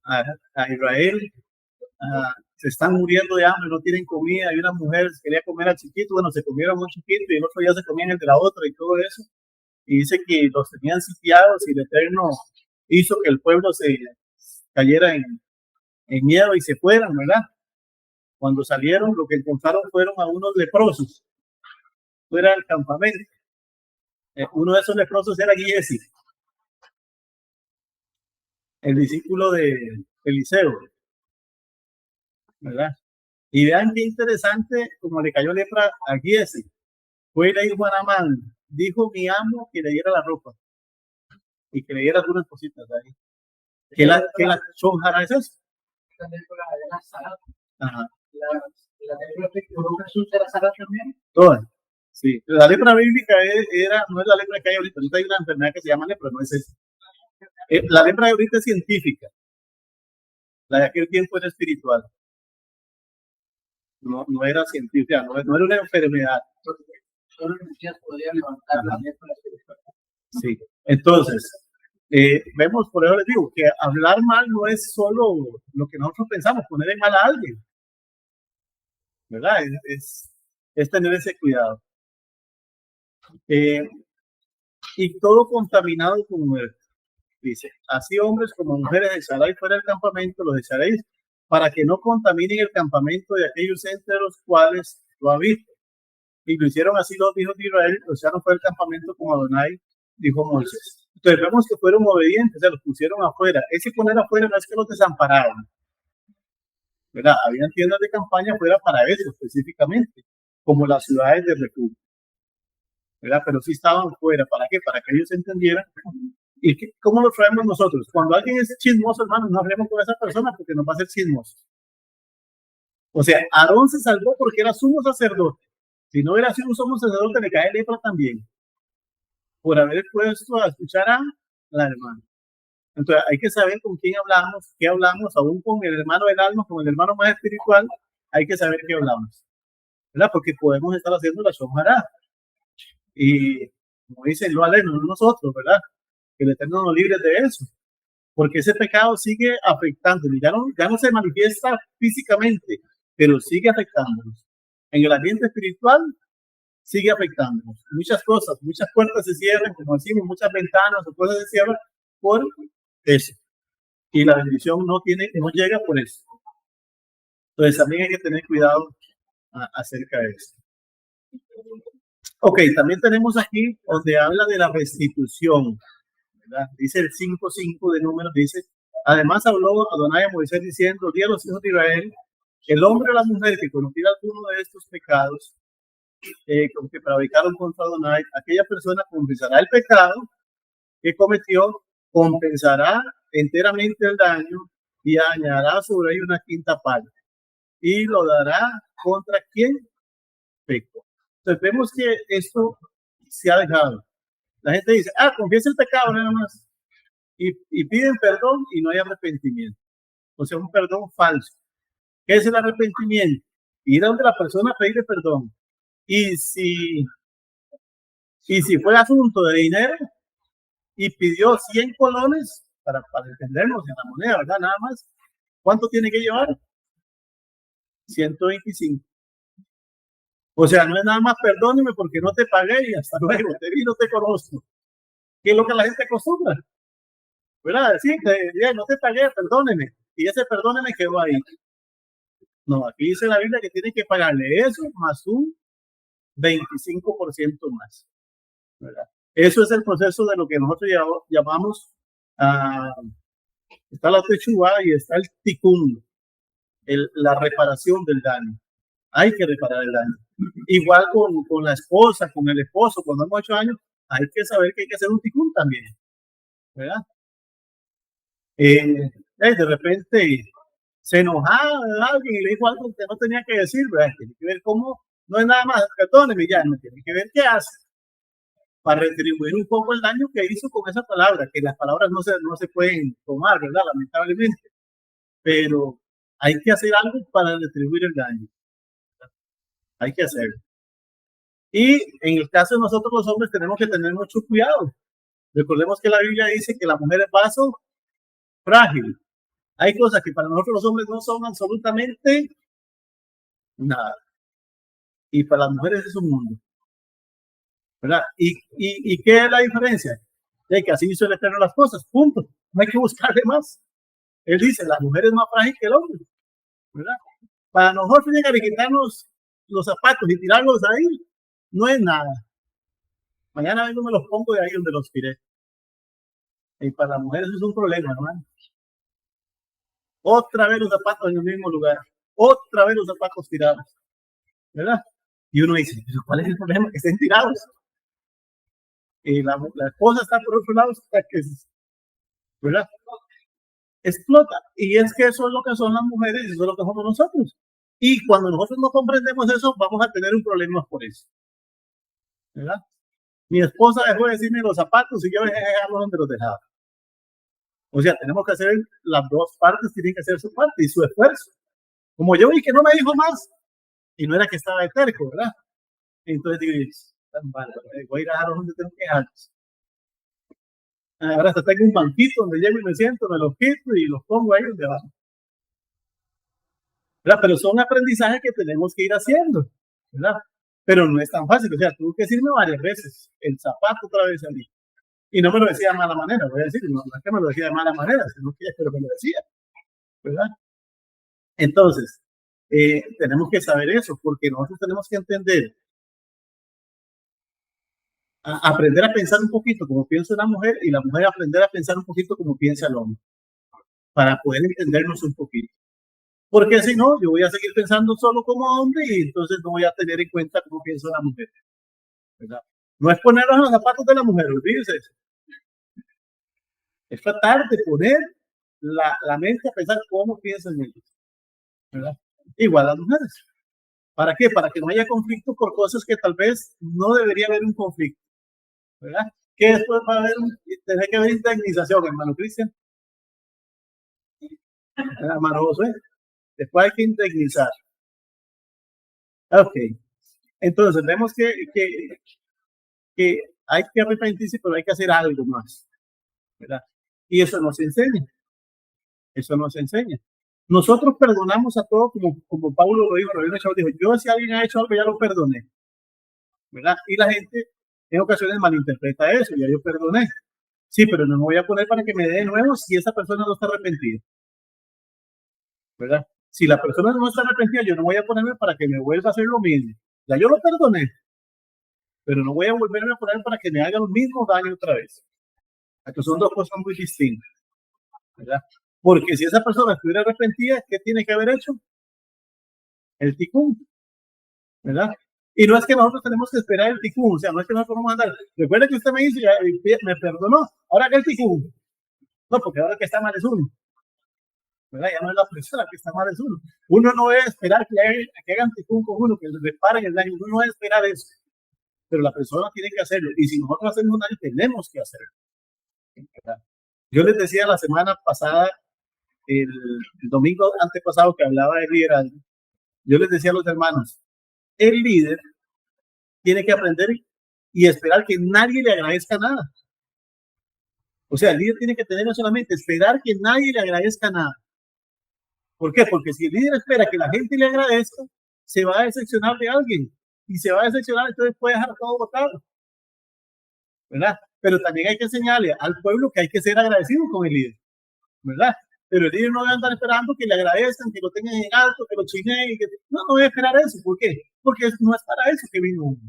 a Israel? Se están muriendo de hambre, no tienen comida, hay una mujer que quería comer al chiquito, bueno, se comieron un chiquito y el otro día se comían el de la otra y todo eso, y dice que los tenían sitiados y el Eterno hizo que el pueblo se cayera en miedo y se fueran, ¿verdad? Cuando salieron, lo que encontraron fueron a unos leprosos fuera del campamento. Uno de esos leprosos era Giesi. el discípulo de Eliseo, ¿verdad? Y vean qué interesante como le cayó lepra a Giese. Fue y le dijo a Naamán, dijo mi amo que le diera la ropa y que le diera algunas cositas ahí. ¿Qué la shonjara es eso? Ajá. Todas. Sí. La lepra bíblica no es la lepra que hay ahorita. Ahorita hay una enfermedad que se llama lepra, no es esa. La lepra de ahorita es científica. La de aquel tiempo era espiritual. No era científica, no era una enfermedad. Solo los días podían levantar la lepra espiritual. Sí. Entonces, vemos, por eso les digo, que hablar mal no es solo lo que nosotros pensamos, poner en mal a alguien. ¿Verdad? Es tener ese cuidado. Y todo contaminado con muerte. Dice, así hombres como mujeres echaréis fuera del campamento, los echaréis para que no contaminen el campamento de aquellos entre los cuales lo habito. Y lo hicieron así los hijos de Israel, o sea, no fue el campamento como Adonai dijo Moisés. Entonces vemos que fueron obedientes, se los pusieron afuera. Ese poner afuera no es que los desampararon, ¿verdad? Habían tiendas de campaña afuera para eso específicamente, como las ciudades de refugio, ¿verdad? Pero sí estaban fuera. ¿Para qué? Para que ellos entendieran. ¿Y cómo lo traemos nosotros? Cuando alguien es chismoso, hermano, no hablemos con esa persona porque nos va a hacer chismoso. O sea, Aarón se salvó porque era sumo sacerdote. Si no hubiera sido un sumo sacerdote, le cae lepra también, por haber puesto a escuchar a la hermana. Entonces hay que saber con quién hablamos, qué hablamos, aún con el hermano del alma, con el hermano más espiritual, hay que saber qué hablamos, ¿verdad? Porque podemos estar haciendo la shonjara. Y como dicen, lo aleno, no nosotros, ¿verdad? Que el Eterno nos libre de eso. Porque ese pecado sigue afectándonos. Ya no se manifiesta físicamente, pero sigue afectándonos. En el ambiente espiritual sigue afectándonos. Muchas cosas, muchas puertas se cierran, como decimos, muchas ventanas o cosas se cierran por eso. Y la bendición no llega por eso. Entonces también hay que tener cuidado acerca de eso. Ok, también tenemos aquí donde habla de la restitución, ¿verdad? Dice el 5:5 de Números, dice, además habló Adonai a Moisés diciendo, di a los hijos de Israel, el hombre o la mujer que cometiera alguno de estos pecados, con que prevaricaron contra Adonai, aquella persona compensará el pecado que cometió, compensará enteramente el daño y añadirá sobre ello una quinta parte y lo dará contra quien pecó. Entonces vemos que esto se ha dejado. La gente dice, confiesa el pecado nada más y piden perdón y no hay arrepentimiento. O sea, un perdón falso. ¿Qué es el arrepentimiento? Ir a donde la persona a pedirle perdón. Y si fue asunto de dinero y pidió 100 colones, para entendernos en la moneda, ¿verdad? Nada más, ¿cuánto tiene que llevar? 125. O sea, no es nada más perdóneme porque no te pagué y hasta luego, te vi, no te conozco. ¿Qué es lo que la gente acostumbra? ¿Verdad? Decir que no te pagué, perdóneme. Y ese perdóneme quedó ahí. No, aquí dice la Biblia que tiene que pagarle eso más un 25% más, ¿verdad? Eso es el proceso de lo que nosotros llamamos, está la techubá y está el tikkun, la reparación del daño. Hay que reparar el daño. Igual con la esposa, con el esposo, cuando hemos 8 años, hay que saber que hay que hacer un tikkun también, ¿verdad? De repente se enojaba alguien y le dijo algo que no tenía que decir, ¿verdad? Tiene que ver cómo, no es nada más, perdóneme ya, no tiene que ver qué hace para retribuir un poco el daño que hizo con esa palabra, que las palabras no se pueden tomar, ¿verdad? Lamentablemente, pero hay que hacer algo para retribuir el daño, ¿verdad? Hay que hacerlo. Y en el caso de nosotros los hombres tenemos que tener mucho cuidado. Recordemos que la Biblia dice que la mujer es vaso frágil. Hay cosas que para nosotros los hombres no son absolutamente nada. Y para las mujeres es un mundo, ¿verdad? ¿Y qué es la diferencia? De que así hizo el Eterno las cosas, punto. No hay que buscarle más. Él dice, la mujer es más frágil que el hombre, ¿verdad? Para nosotros llegar y quitarnos los zapatos y tirarlos ahí, no es nada. Mañana vengo me los pongo de ahí donde los tiré. Y para las mujeres es un problema, hermano. Otra vez los zapatos en el mismo lugar. Otra vez los zapatos tirados. ¿Verdad? Y uno dice, ¿pero cuál es el problema? Que estén tirados. Y la esposa está por otro lado, está que, ¿verdad? Explota. Y es que eso es lo que son las mujeres y eso es lo que somos nosotros. Y cuando nosotros no comprendemos eso, vamos a tener un problema por eso. ¿Verdad? Mi esposa dejó de decirme los zapatos y yo dejé de dejarlos donde los dejaba. O sea, tenemos que hacer, las dos partes tienen que hacer su parte y su esfuerzo. Como yo vi que no me dijo más, y no era que estaba de terco, ¿verdad? Entonces digo, tan mal, voy a ir a dejarlos donde tengo que dejarlos. Ahora hasta tengo un banquito donde llego y me siento, me los quito y los pongo ahí donde van. ¿Verdad? Pero son aprendizajes que tenemos que ir haciendo, ¿verdad? Pero no es tan fácil, o sea, tuve que decirme varias veces, el zapato otra vez a mí. Y no me lo decía de mala manera, voy a decir, no es que me lo decía de mala manera, sino que pero me lo decía, ¿verdad? Entonces, tenemos que saber eso, porque nosotros tenemos que entender, aprender a pensar un poquito como piensa la mujer y la mujer aprender a pensar un poquito como piensa el hombre, para poder entendernos un poquito. Porque si no, yo voy a seguir pensando solo como hombre y entonces no voy a tener en cuenta cómo piensa la mujer, ¿verdad? No es ponernos en los zapatos de la mujer, olvídense eso. Es tratar de poner la mente a pensar cómo piensan ellos, ¿verdad? Igual las mujeres. ¿Para qué? Para que no haya conflicto por cosas que tal vez no debería haber un conflicto, ¿verdad? Que después va a haber tener que haber indemnización, hermano Cristian. Hermano José. Después hay que indemnizar. Ok. Entonces vemos que hay que arrepentirse, pero hay que hacer algo más, ¿verdad? Y eso nos enseña. Eso nos enseña. Nosotros perdonamos a todos, como Pablo lo dijo, dijo, yo si alguien ha hecho algo ya lo perdoné, ¿verdad? Y la gente en ocasiones malinterpreta eso, ya yo perdoné. Sí, pero no me voy a poner para que me dé de nuevo si esa persona no está arrepentida, ¿verdad? Si la persona no está arrepentida, yo no voy a ponerme para que me vuelva a hacer lo mismo. Ya yo lo perdoné, pero no voy a volverme a poner para que me haga el mismo daño otra vez. Aquí son dos cosas muy distintas, ¿verdad? Porque si esa persona estuviera arrepentida, ¿qué tiene que haber hecho? El ticún, ¿verdad? Y no es que nosotros tenemos que esperar el ticún, o sea, no es que nosotros vamos a andar. Recuerda que usted me dice, ya, me perdonó, ahora que el ticún. No, porque ahora que está mal es uno, ¿verdad? Ya no es la persona que está mal es uno. Uno no debe esperar que hagan ticún con uno, que le reparen el daño, uno no debe esperar eso. Pero la persona tiene que hacerlo, y si nosotros hacemos un daño, tenemos que hacerlo, ¿verdad? Yo les decía la semana pasada, el domingo antepasado que hablaba de liderazgo, yo les decía a los hermanos, el líder tiene que aprender y esperar que nadie le agradezca nada. O sea, el líder tiene que tener no solamente esperar que nadie le agradezca nada. ¿Por qué? Porque si el líder espera que la gente le agradezca, se va a decepcionar de alguien. Y se va a decepcionar, entonces puede dejar todo botado, ¿verdad? Pero también hay que enseñarle al pueblo que hay que ser agradecido con el líder, ¿verdad? Pero el líder no va a andar esperando que le agradezcan, que lo tengan en alto, que lo chineen. No voy a esperar eso. ¿Por qué? Porque no es para eso que vino uno.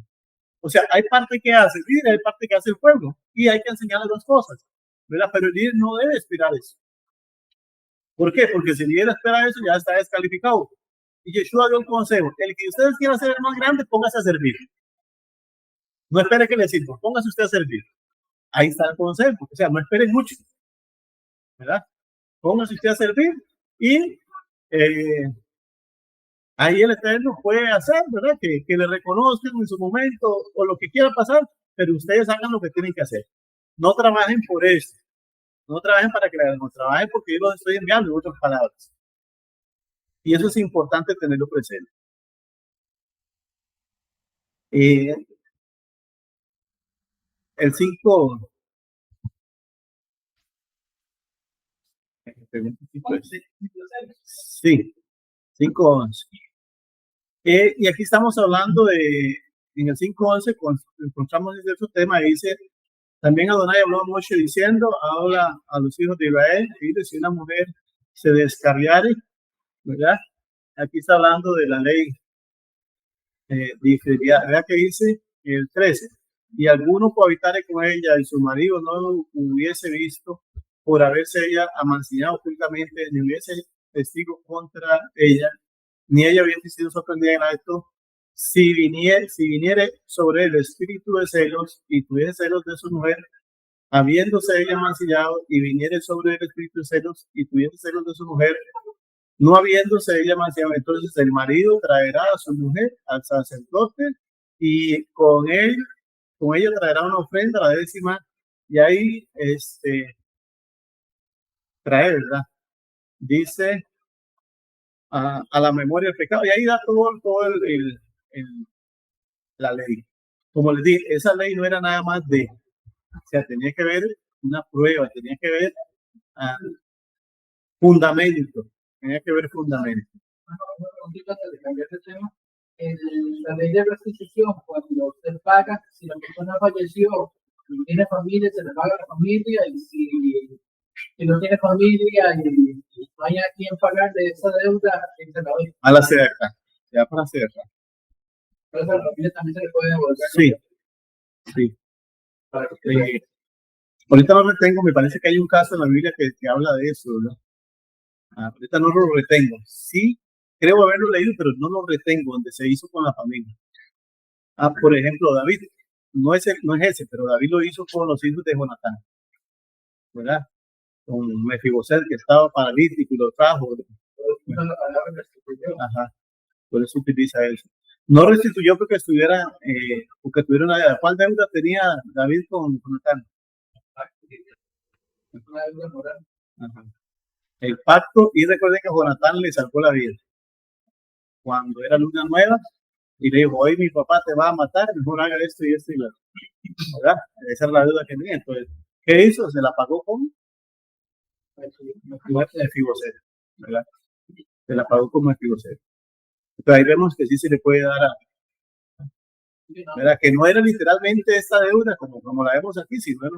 O sea, hay parte que hace el líder, hay parte que hace el pueblo. Y hay que enseñarle dos cosas, ¿verdad? Pero el líder no debe esperar eso. ¿Por qué? Porque si el líder espera eso, ya está descalificado. Y Yeshua dio un consejo. El que ustedes quieran ser el más grande, póngase a servir. No espere que le sirva, póngase usted a servir. Ahí está el consejo. O sea, no esperen mucho, ¿verdad? Póngase usted a servir y ahí el Eterno puede hacer, ¿verdad? Que le reconozcan en su momento o lo que quiera pasar, pero ustedes hagan lo que tienen que hacer. No trabajen por eso. No trabajen para que no trabajen porque yo los estoy enviando, en otras palabras. Y eso es importante tenerlo presente. El 5. Sí, 5:11. Y aquí estamos hablando en el 5:11, encontramos ese otro tema, dice, también Adonai habló a Moshe diciendo, habla a los hijos de Israel, y dice, si una mujer se descarriare, ¿verdad? Aquí está hablando de la ley de infidelidad, ¿verdad? Que dice el 13, y alguno cohabitare con ella y su marido no hubiese visto por haberse ella amancillado ocultamente, ni hubiese testigo contra ella, ni ella hubiese sido sorprendida en esto, si viniere sobre el espíritu de celos y tuviese celos de su mujer, habiéndose ella mancillado, y viniere sobre el espíritu de celos y tuviese celos de su mujer, no habiéndose ella mancillado, entonces el marido traerá a su mujer al sacerdote y con ella traerá una ofrenda, la 10ª, y ahí trae, ¿verdad? Dice a la memoria del pecado, y ahí da todo la ley. Como les dije, esa ley no era nada más o sea, tenía que ver una prueba, tenía que ver fundamento, tenía que ver fundamento. Antes de cambiar de tema, la ley de restitución, cuando usted paga, si la persona falleció y tiene familia, se le paga a la familia, y si no tiene familia y no hay a quien pagar de esa deuda, se la doy. A la cerca, ya para cerca. Pero a la familia también se le puede devolver. Sí, sí. Ahorita no retengo, me parece que hay un caso en la Biblia que habla de eso, ¿no? Ahorita no lo retengo. Sí, creo haberlo leído, pero no lo retengo, donde se hizo con la familia. Por ejemplo, David, no es ese, pero David lo hizo con los hijos de Jonatán, ¿verdad? Con Mefiboset, que estaba paralítico y lo trajo. Ajá, por eso utiliza eso. No restituyó porque porque tuviera una deuda. ¿Cuál deuda tenía David con Jonatán? Una deuda moral. Ajá. El pacto, y recuerden que Jonatán le salvó la vida cuando era luna nueva y le dijo: hoy mi papá te va a matar, mejor haga esto y esto y lo otro, ¿verdad? Esa es la deuda que tenía. Entonces, ¿qué hizo? Se la pagó con Mefiboset, ¿verdad? Se la pagó con Mefiboset. Entonces ahí vemos que sí se le puede dar ¿verdad? Que no era literalmente esta deuda como la vemos aquí, sino era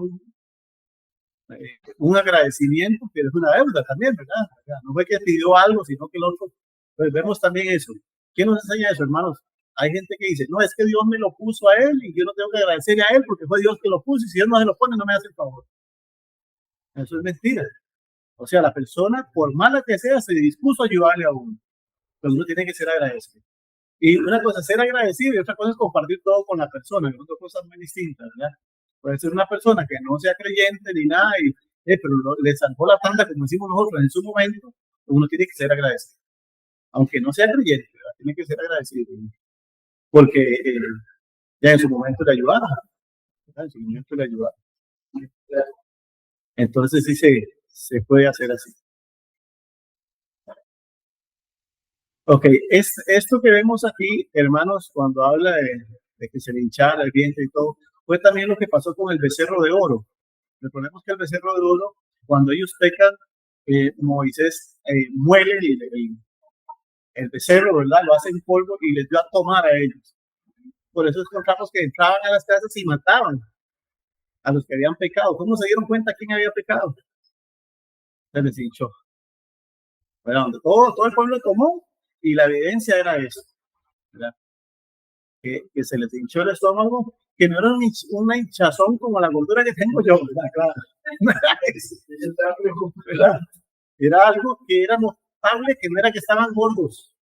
un agradecimiento, que es una deuda también, ¿verdad? No fue que pidió algo, sino que el otro. Pues vemos también eso. ¿Quién nos enseña eso, hermanos? Hay gente que dice: no, es que Dios me lo puso a él y yo no tengo que agradecerle a él porque fue Dios que lo puso, y si Dios no se lo pone, no me hace el favor. Eso es mentira. O sea, la persona, por mala que sea, se dispuso a ayudarle a uno. Pero uno tiene que ser agradecido. Y una cosa es ser agradecido y otra cosa es compartir todo con la persona, que son dos cosas muy distintas, ¿verdad? Puede ser una persona que no sea creyente ni nada, pero le salvó la tanda, como decimos nosotros, en su momento. Uno tiene que ser agradecido. Aunque no sea creyente, ¿verdad? Tiene que ser agradecido. Porque ya en su momento le ayudaron. En su momento le ayudaron. Entonces sí se puede hacer así. Ok, esto que vemos aquí, hermanos, cuando habla de que se le hinchara el vientre y todo, fue también lo que pasó con el becerro de oro. Recordemos que el becerro de oro, cuando ellos pecan, Moisés muele el becerro, ¿verdad? Lo hace en polvo y les dio a tomar a ellos. Por eso encontramos que entraban a las casas y mataban a los que habían pecado. ¿Cómo se dieron cuenta quién había pecado? Se les hinchó. Bueno, todo el pueblo tomó y la evidencia era eso, ¿verdad? Que se les hinchó el estómago, que no era una hinchazón como la gordura que tengo yo, ¿verdad? Claro. ¿Verdad? Era algo que era notable, que no era que estaban gordos,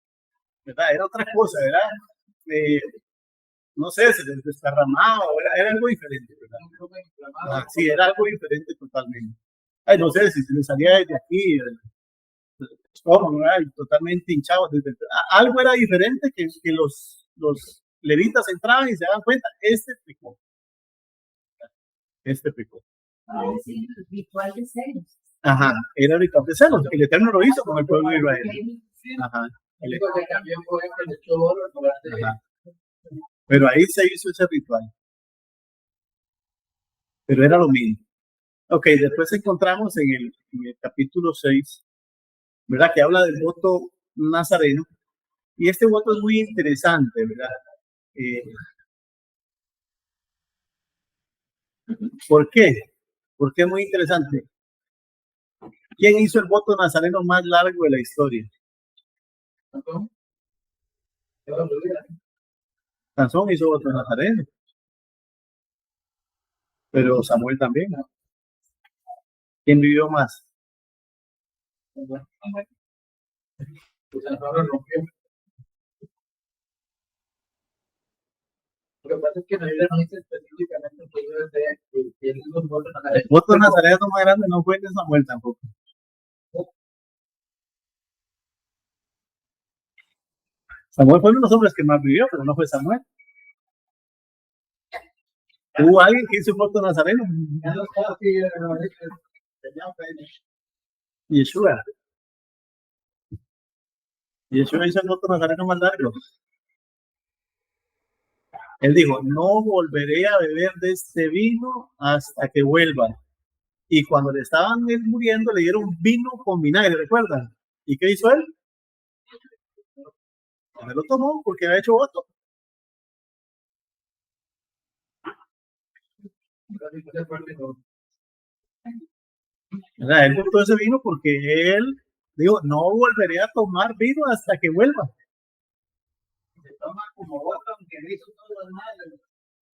¿verdad? Era otra cosa, ¿verdad? No sé, se les desparramaba, era algo diferente, ¿verdad? Sí, era algo diferente totalmente. Ay, no sé si se les salía desde aquí, totalmente hinchados. Algo era diferente que los levitas entraban y se daban cuenta: este pecó. Este pecó. Sí, el ritual de celos. Ajá, era el ritual de celos. El Eterno lo hizo con el pueblo de Israel. Ajá. Ajá. Pero ahí se hizo ese ritual. Pero era lo mismo. Ok, después encontramos en el capítulo 6, ¿verdad? Que habla del voto nazareno. Y este voto es muy interesante, ¿verdad? ¿Por qué? Porque es muy interesante. ¿Quién hizo el voto nazareno más largo de la historia? Sansón hizo voto nazareno. Pero Samuel también, ¿no? ¿Quién vivió más? Pues no lo rompió. Lo que pasa es que la Biblia no dice específicamente que ellos tienen los votos El voto nazareno más grande no fue de Samuel tampoco. Samuel fue uno de los hombres que más vivió, pero no fue Samuel. ¿Hubo alguien que hizo un voto nazareno? Yeshua. Yeshua hizo el voto nazareno más largo. Él dijo, no volveré a beber de este vino hasta que vuelva. Y cuando le estaban muriendo, le dieron vino con vinagre, ¿recuerdan? ¿Y qué hizo él? Se lo tomó porque había hecho voto. Él botó ese vino porque él dijo, no volveré a tomar vino hasta que vuelva. Se toma como voto, aunque no hizo todo lo malo.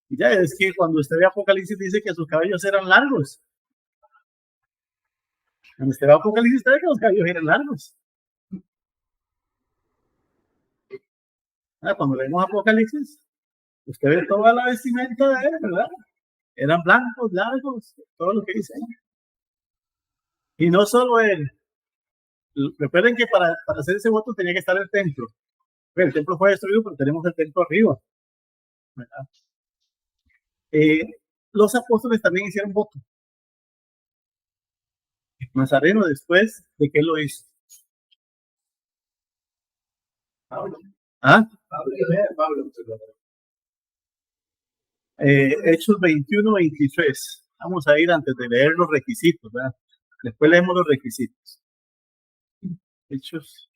Y ya es que cuando usted ve Apocalipsis dice que sus cabellos eran largos. Cuando usted ve Apocalipsis usted ve que los cabellos eran largos. Cuando vemos Apocalipsis, usted ve toda la vestimenta de él, ¿verdad? Eran blancos, largos, todo lo que dice. Y no solo él. Recuerden que para hacer ese voto tenía que estar el templo. El templo fue destruido, pero tenemos el templo arriba, ¿verdad? Los apóstoles también hicieron voto. Nazareno, después de que él lo hizo. Pablo. ¿Ah? Pablo. Hechos 21-23. Vamos a ir antes de leer los requisitos, ¿verdad? Después leemos los requisitos. Hechos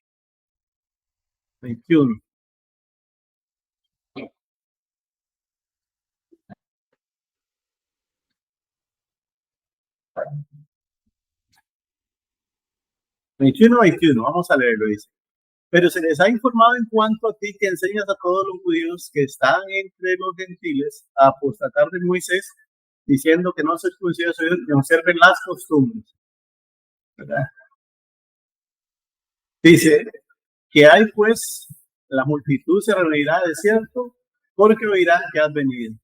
21. Vamos a leerlo, dice. Pero se les ha informado en cuanto a ti que enseñas a todos los judíos que están entre los gentiles a apostatar de Moisés, diciendo que no se circuncidan, que observen las costumbres. ¿Verdad? Dice que hay pues, la multitud se reunirá de cierto, porque oirán que has venido.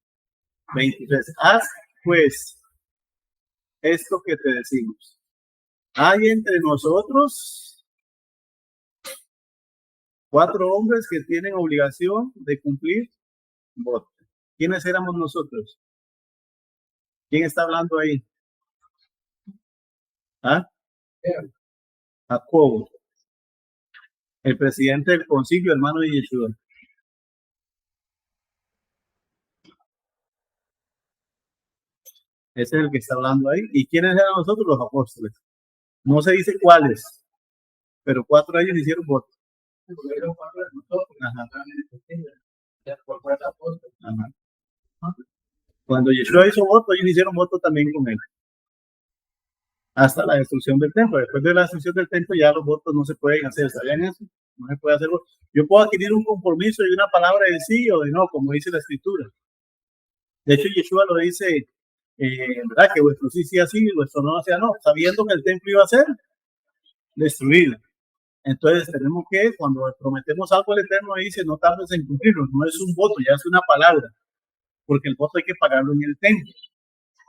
23. Haz pues esto que te decimos. Hay entre nosotros 4 hombres que tienen obligación de cumplir voto. ¿Quiénes éramos nosotros? ¿Quién está hablando ahí? ¿Ah? Jacobo, el presidente del concilio, hermano de Yeshua. Ese es el que está hablando ahí. ¿Y quiénes eran nosotros? Los apóstoles. No se dice cuáles, pero 4 de ellos hicieron voto. Ajá. Ajá. Cuando Yeshua hizo voto, ellos hicieron voto también con él. Hasta la destrucción del templo. Después de la destrucción del templo ya los votos no se pueden hacer. ¿Sabían eso? No se puede hacer voto. Yo puedo adquirir un compromiso y una palabra de sí o de no, como dice la escritura. De hecho, Yeshua lo dice, ¿verdad? Que vuestro sí sea sí y vuestro no sea no, sabiendo que el templo iba a ser destruido. Entonces tenemos que, cuando prometemos algo al Eterno, dice, no tardes en cumplirlo. No es un voto, ya es una palabra. Porque el voto hay que pagarlo en el templo,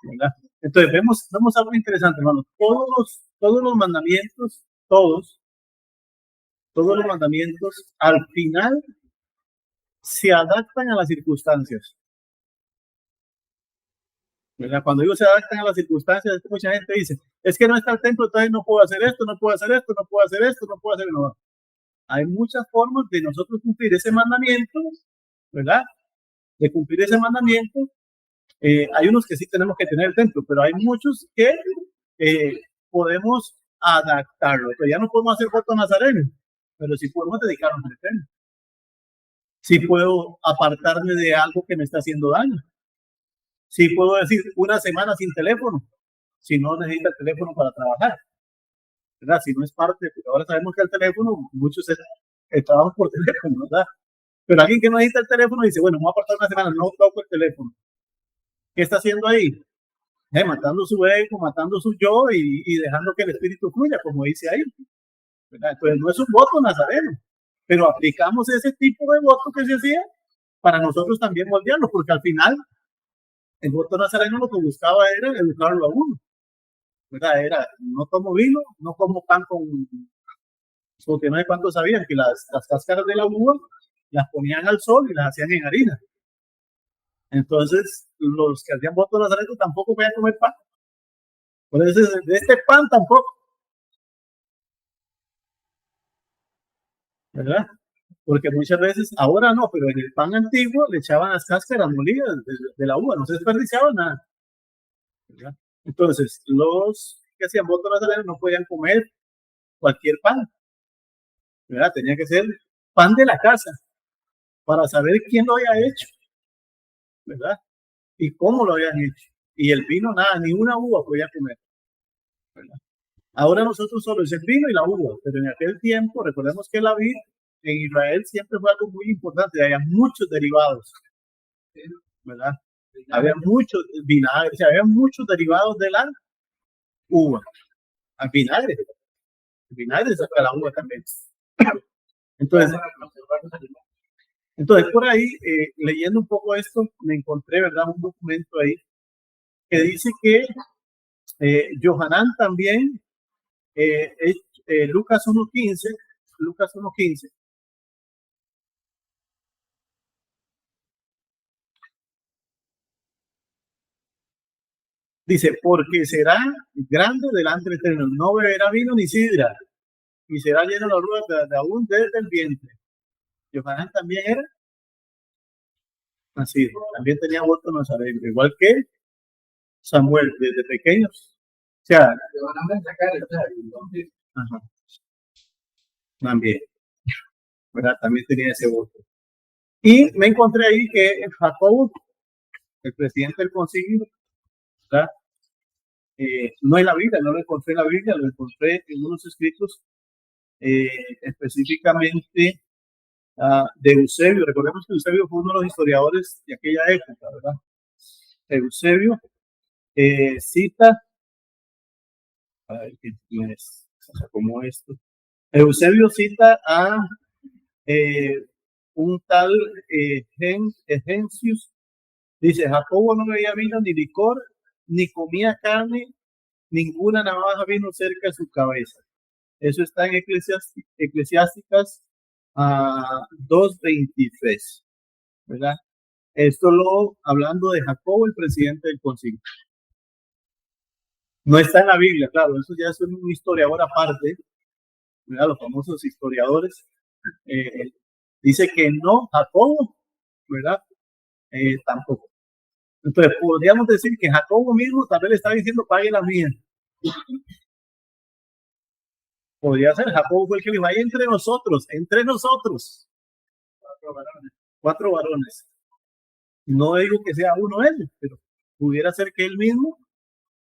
¿verdad? Entonces vemos algo interesante, hermano. Todos los mandamientos, todos los mandamientos, al final se adaptan a las circunstancias, ¿verdad? Cuando digo se adaptan a las circunstancias, es que mucha gente dice, es que no está el templo, entonces no puedo hacer esto, no puedo hacer esto, no puedo hacer esto, no puedo hacer no. Hay muchas formas de nosotros cumplir ese mandamiento, ¿verdad? De cumplir ese mandamiento. Hay unos que sí tenemos que tener el templo, pero hay muchos que podemos adaptarlo. Pero ya no podemos hacer voto nazareno, pero sí podemos dedicarnos al Eterno. Sí puedo apartarme de algo que me está haciendo daño. Sí puedo decir una semana sin teléfono, si no necesita el teléfono para trabajar, ¿verdad? Si no es parte, porque ahora sabemos que el teléfono, muchos trabajan por teléfono, ¿verdad? Pero alguien que no necesita el teléfono dice, bueno, voy a apartar una semana, no toco el teléfono. ¿Qué está haciendo ahí? Matando su ego, matando su yo y dejando que el espíritu fluya, como dice ahí. ¿verdad? Entonces no es un voto nazareno, pero aplicamos ese tipo de voto que se hacía para nosotros también moldearlo, porque al final el voto nazareno lo que buscaba era educarlo a uno, ¿verdad? Era, no tomo vino, no como pan porque no sé cuántos sabían que las cáscaras de la uva las ponían al sol y las hacían en harina. Entonces, los que hacían voto nazareno tampoco podían comer pan. Por eso, de este pan tampoco, ¿verdad? Porque muchas veces, ahora no, pero en el pan antiguo le echaban las cáscaras molidas de la uva, no se desperdiciaba nada, ¿verdad? Entonces, los que hacían voto nazareno no podían comer cualquier pan, ¿verdad? Tenía que ser pan de la casa, para saber quién lo había hecho, ¿verdad? Y cómo lo habían hecho. Y el vino, nada, ni una uva podía comer, ¿verdad? Ahora nosotros solo es el vino y la uva, pero en aquel tiempo, recordemos que la vid en Israel siempre fue algo muy importante, había muchos derivados, ¿verdad? Había muchos vinagres, o sea, había muchos derivados de la uva. Al vinagre, el vinagre saca la uva también. Entonces por ahí, leyendo un poco esto, me encontré, ¿verdad? Un documento ahí que dice que Yohanan también, Lucas 1.15, dice, porque será grande delante del Eterno, no beberá vino ni sidra, y será lleno de ruedas de aún desde el vientre. Yohanan también era nacido, también tenía voto nazareno, igual que Samuel, desde pequeños. O sea, ajá, también, ¿verdad? También tenía ese voto. Y me encontré ahí que Jacob, el presidente del concilio, ¿verdad? No en la Biblia, no lo encontré en la Biblia, lo encontré en unos escritos específicamente de Eusebio. Recordemos que Eusebio fue uno de los historiadores de aquella época, ¿verdad? Eusebio cita, a ver quién es, como esto. Eusebio cita a un tal Egencius, dice, Jacobo no bebía vino ni licor, ni comía carne, ninguna navaja vino cerca de su cabeza. Eso está en Eclesiásticas 2:23, ¿verdad? Esto hablando de Jacobo, el presidente del concilio. No está en la Biblia, claro, eso ya es un historiador aparte, ¿verdad? Los famosos historiadores. Dice que no, Jacobo, ¿verdad? Tampoco. Entonces, podríamos decir que Jacobo mismo tal vez le está diciendo, pague la mía. Podría ser, Jacobo fue el que dijo, ahí entre nosotros, 4 varones. No digo que sea uno él, pero pudiera ser que él mismo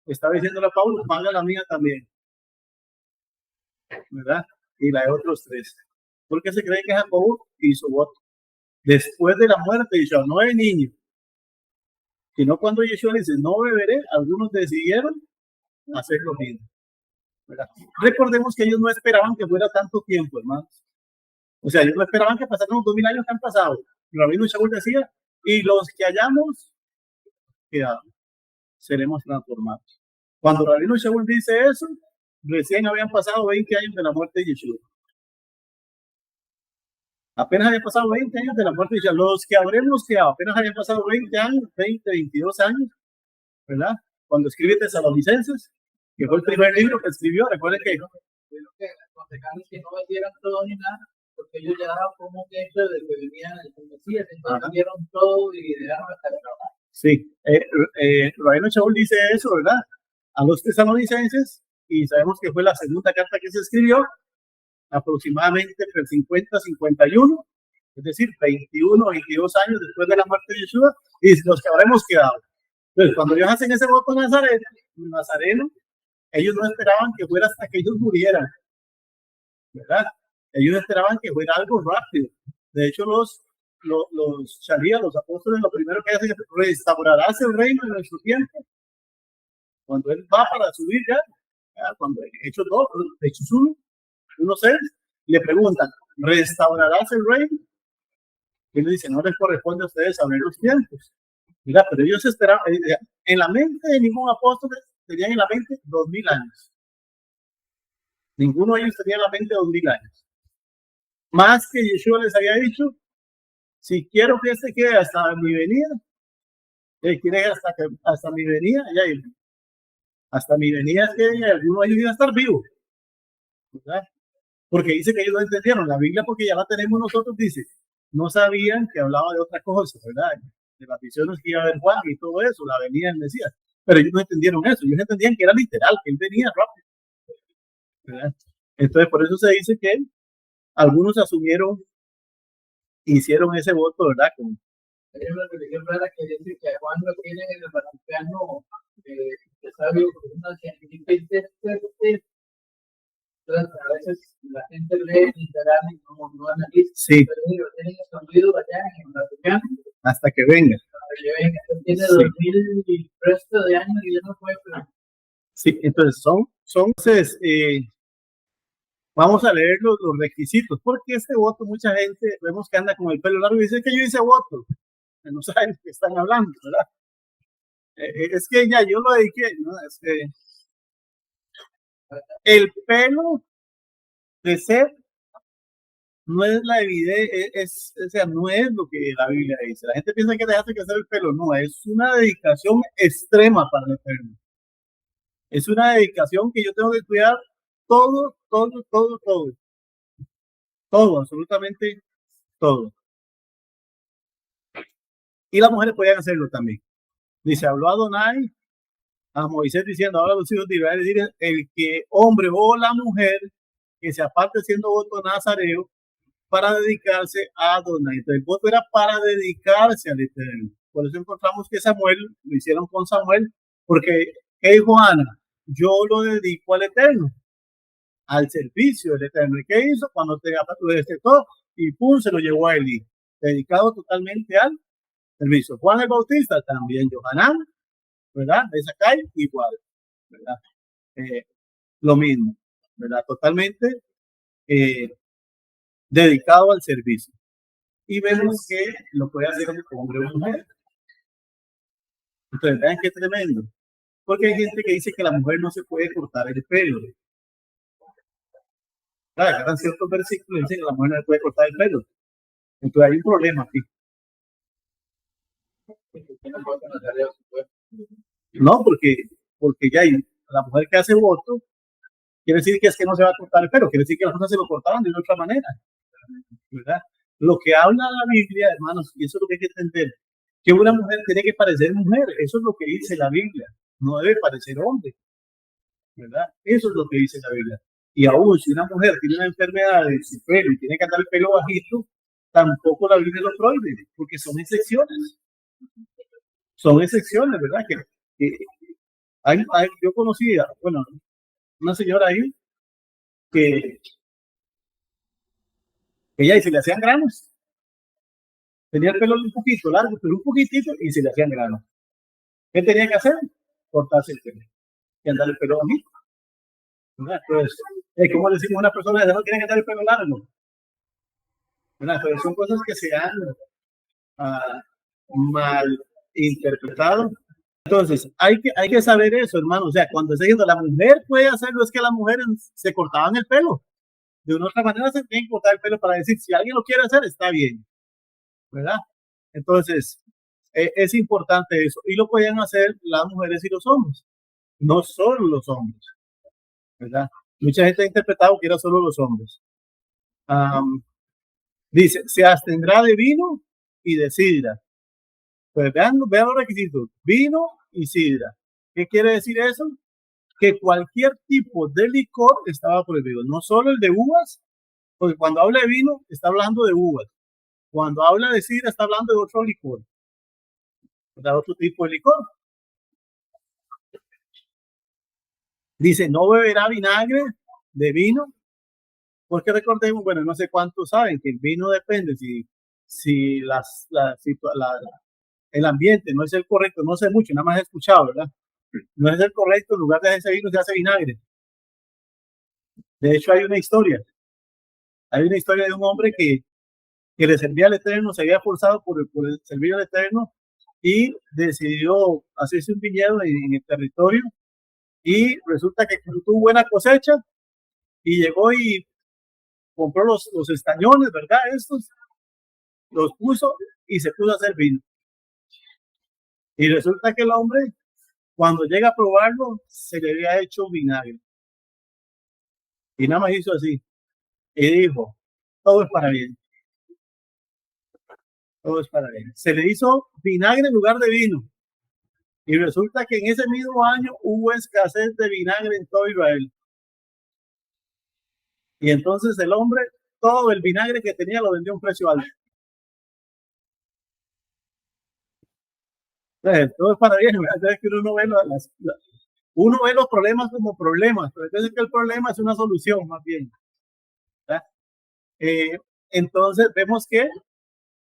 estaba diciéndole a Pablo, paga la mía también, ¿verdad? Y la de otros 3. Porque se cree que Jacobo hizo voto después de la muerte de Yeshua, no de niño, sino cuando Yeshua dice, no beberé, algunos decidieron hacer lo mismo, ¿verdad? Recordemos que ellos no esperaban que fuera tanto tiempo, hermanos. O sea, ellos no esperaban que pasaran los 2000 años que han pasado. El rabino Shaul decía, y los que hayamos quedado, seremos transformados. Cuando el rabino Shaul dice eso, recién habían pasado 20 años de la muerte de Yeshua. Apenas habían pasado 20 años de la muerte de Yeshua. Los que habremos quedado, apenas habían pasado 20 años, 20, 22 años, ¿verdad? Cuando escribe Tesalonicenses, que fue el primer libro que escribió, recuerden que los concejales que no vendieran todo ni nada, porque ellos ya daban como un hecho de que venían el Mesías, entonces vendieron todo y dejaron hasta el trabajo. Sí, Rabino Shaul dice eso, ¿verdad? A los tesalonicenses, y sabemos que fue la segunda carta que se escribió, aproximadamente entre el 50 y 51, es decir, 21, 22 años después de la muerte de Yeshua, y los que habremos quedado. Entonces, cuando ellos hacen ese voto nazareno, ellos no esperaban que fuera hasta que ellos murieran, ¿verdad? Ellos esperaban que fuera algo rápido. De hecho, los sharías, los apóstoles, lo primero que hacen es restaurarás el reino en nuestro tiempo. Cuando él va para subir ya cuando Hechos 1, unos seres, le preguntan, ¿restaurarás el reino? Y él dice, no les corresponde a ustedes saber los tiempos. Mira, pero ellos esperaban, en la mente de ningún apóstol tenían en la mente 2000 años. Ninguno de ellos tenía en la mente 2000 años. Más que Yeshua les había dicho, si quiero que este quede hasta mi venida, quiere hasta mi venida, hasta mi venida es que alguno de ellos iba a estar vivo, ¿verdad? Porque dice que ellos no entendieron la Biblia, porque ya la tenemos nosotros, dice, no sabían que hablaba de otra cosa, ¿verdad? De las visiones que iba a ver Juan y todo eso, la venida del Mesías. Pero ellos no entendieron eso, ellos entendían que era literal, que él venía rápido, ¿verdad? Entonces, por eso se dice que algunos hicieron ese voto, ¿verdad? Hay una religión rara que dice que a Juan lo tienen en el Vaticano, que sabio, una científica intérprete. Entonces, a veces la gente lee literal y no analiza. Sí. Pero lo tienen escondido allá en el Vaticano. Hasta que venga. Tiene 2000 y resto de años y ya no puede. Sí, entonces entonces, vamos a leer los requisitos, porque este voto, mucha gente vemos que anda con el pelo largo y dice que yo hice voto, no saben de qué están hablando, ¿verdad? Es que ya yo lo dediqué, ¿no? Es que el pelo de Seth no es la evidencia, o sea, no es lo que la Biblia dice. La gente piensa que dejaste que hacer el pelo, no, es una dedicación extrema para el Eterno. Es una dedicación que yo tengo que cuidar todo, absolutamente todo. Y las mujeres podían hacerlo también. Dice, habló Adonai a Moisés diciendo, ahora los hijos de Israel, dice, el que hombre o la mujer que se aparte siendo voto nazareo para dedicarse a Adonai. Entonces, el voto era para dedicarse al Eterno. Por eso encontramos que Samuel, lo hicieron con Samuel, porque, ¿qué dijo Ana? Yo lo dedico al Eterno, al servicio del Eterno. ¿Y qué hizo? Cuando te destetó y pum, se lo llevó a Eli, dedicado totalmente al servicio. Juan el Bautista también, Yohanan, ¿verdad? De Sakai, igual, ¿verdad? Lo mismo, ¿verdad? Totalmente dedicado al servicio. Y vemos que lo puede hacer como hombre o mujer. Entonces, vean qué tremendo. Porque hay gente que dice que la mujer no se puede cortar el pelo. Claro, agarran ciertos versículos y dicen que la mujer no se puede cortar el pelo. Entonces hay un problema aquí. No, porque ya hay la mujer que hace voto, quiere decir que es que no se va a cortar el pelo, quiere decir que las cosas se lo cortaban de otra manera, ¿verdad? Lo que habla la Biblia, hermanos, y eso es lo que hay que entender, que una mujer tiene que parecer mujer, eso es lo que dice la Biblia, no debe parecer hombre, ¿verdad? Eso es lo que dice la Biblia. Y aún si una mujer tiene una enfermedad de su pelo y tiene que andar el pelo bajito, tampoco la Biblia lo prohíbe, porque son excepciones. Son excepciones, ¿verdad? Yo conocía, bueno, una señora ahí que ella y se le hacían granos. Tenía el pelo un poquito largo, pero un poquitito y se le hacían granos. ¿Qué tenía que hacer? Cortarse el pelo y andar el pelo bajito. ¿Verdad? Entonces, ¿cómo decimos a una persona que no tiene que andar el pelo largo? ¿Verdad? Entonces, son cosas que se han mal interpretado. Entonces, hay que saber eso, hermano. O sea, cuando se dice la mujer puede hacerlo, es que las mujeres se cortaban el pelo. De una otra manera se tienen que cortar el pelo para decir, si alguien lo quiere hacer, está bien. ¿Verdad? Entonces, es importante eso. Y lo podían hacer las mujeres y los hombres. No solo los hombres. ¿Verdad? Mucha gente ha interpretado que era solo los hombres. Dice, se abstendrá de vino y de sidra. Pues vean los requisitos, vino y sidra. ¿Qué quiere decir eso? Que cualquier tipo de licor estaba prohibido, no solo el de uvas, porque cuando habla de vino está hablando de uvas, cuando habla de sidra está hablando de otro licor, de otro tipo de licor. Dice, no beberá vinagre de vino, porque recordemos, bueno, no sé cuántos saben que el vino depende si el ambiente no es el correcto, no sé mucho, nada más he escuchado, ¿verdad? No es el correcto, en lugar de ese vino se hace vinagre. De hecho, hay una historia de un hombre que le servía al Eterno, se había forzado por el servicio al Eterno y decidió hacerse un viñedo en el territorio, y resulta que tuvo buena cosecha y llegó y compró los estañones, ¿verdad? Estos los puso y se puso a hacer vino. Y resulta que el hombre, cuando llega a probarlo, se le había hecho vinagre. Y nada más hizo así. Y dijo, todo es para bien. Todo es para bien. Se le hizo vinagre en lugar de vino. Y resulta que en ese mismo año hubo escasez de vinagre en todo Israel. Y entonces el hombre, todo el vinagre que tenía lo vendió a un precio alto. Todo es para bien. Es que uno ve los problemas como problemas, pero entonces que el problema es una solución más bien. Entonces vemos que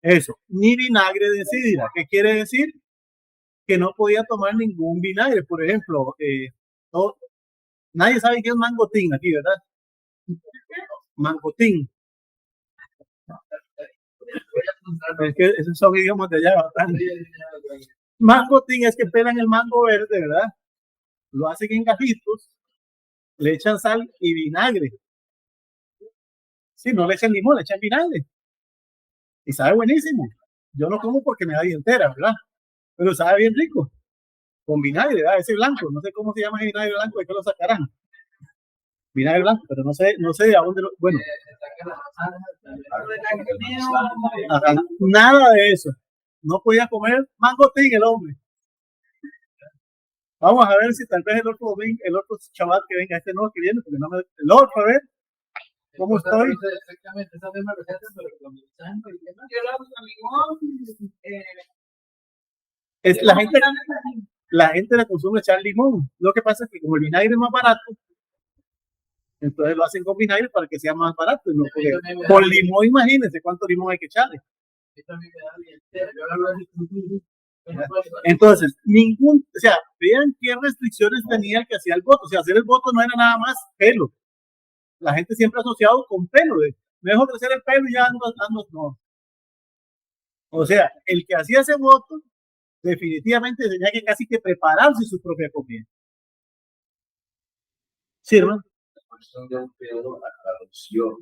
eso, ni vinagre de sidra. ¿Qué quiere decir? Que no podía tomar ningún vinagre. Por ejemplo, nadie sabe qué es mangotín aquí, ¿verdad? Mangotín. Es que esos son idiomas de allá bastante. Mangotín es que pelan el mango verde, ¿verdad? Lo hacen en gajitos, le echan sal y vinagre. Sí, no le echan limón, le echan vinagre. Y sabe buenísimo. Yo no como porque me da dientera, ¿verdad? Pero sabe bien rico. Con vinagre, ¿verdad? Ese blanco. No sé cómo se llama el vinagre blanco, de qué lo sacarán. Vinagre blanco, pero no sé de dónde lo. Bueno. Nada de eso. No podía comer mangotín el hombre. Vamos a ver si tal vez el otro chaval que venga, este no que viene, porque no me. El otro, a ver. ¿Cómo estoy? Exactamente, esa misma receta, pero con sangre y demás. Yo lo hago con limón. La gente le consume echar limón. Lo que pasa es que como el vinagre es más barato, entonces lo hacen con vinagre para que sea más barato. ¿No? Con limón, imagínense cuánto limón hay que echarle. Entonces, o sea, vean qué restricciones tenía el que hacía el voto. O sea, hacer el voto no era nada más pelo. La gente siempre ha asociado con pelo, me dejo crecer el pelo y ya ando, no. O sea, el que hacía ese voto definitivamente tenía que casi que prepararse su propia comida. Sí, hermano. La cuestión del pelo, la traducción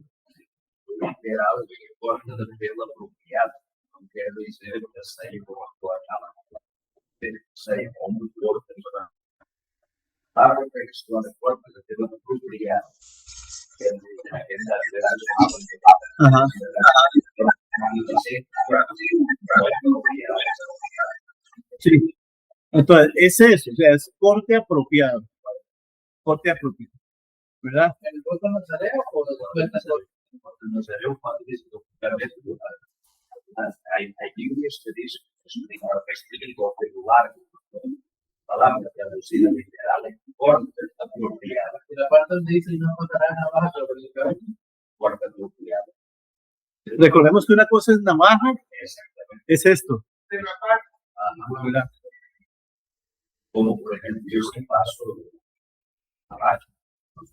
literal de que corta del pelo apropiado, aunque él dice que está ahí como actuar está ahí como muy corto, ¿verdad? La reflexión de corte del pelo apropiado. Ajá. Sí. Entonces, es eso, o sea, es corte apropiado. Corte apropiado. ¿Verdad? ¿El voto no sale o no sale un hay Biblias que dicen que explican todo regular, palabra traducida literal en corte apropiado. Y la parte donde dice no cortará navaja, pero corte apropiado. Recordemos que una cosa es navaja, es esto. Como por ejemplo, yo sí paso navaja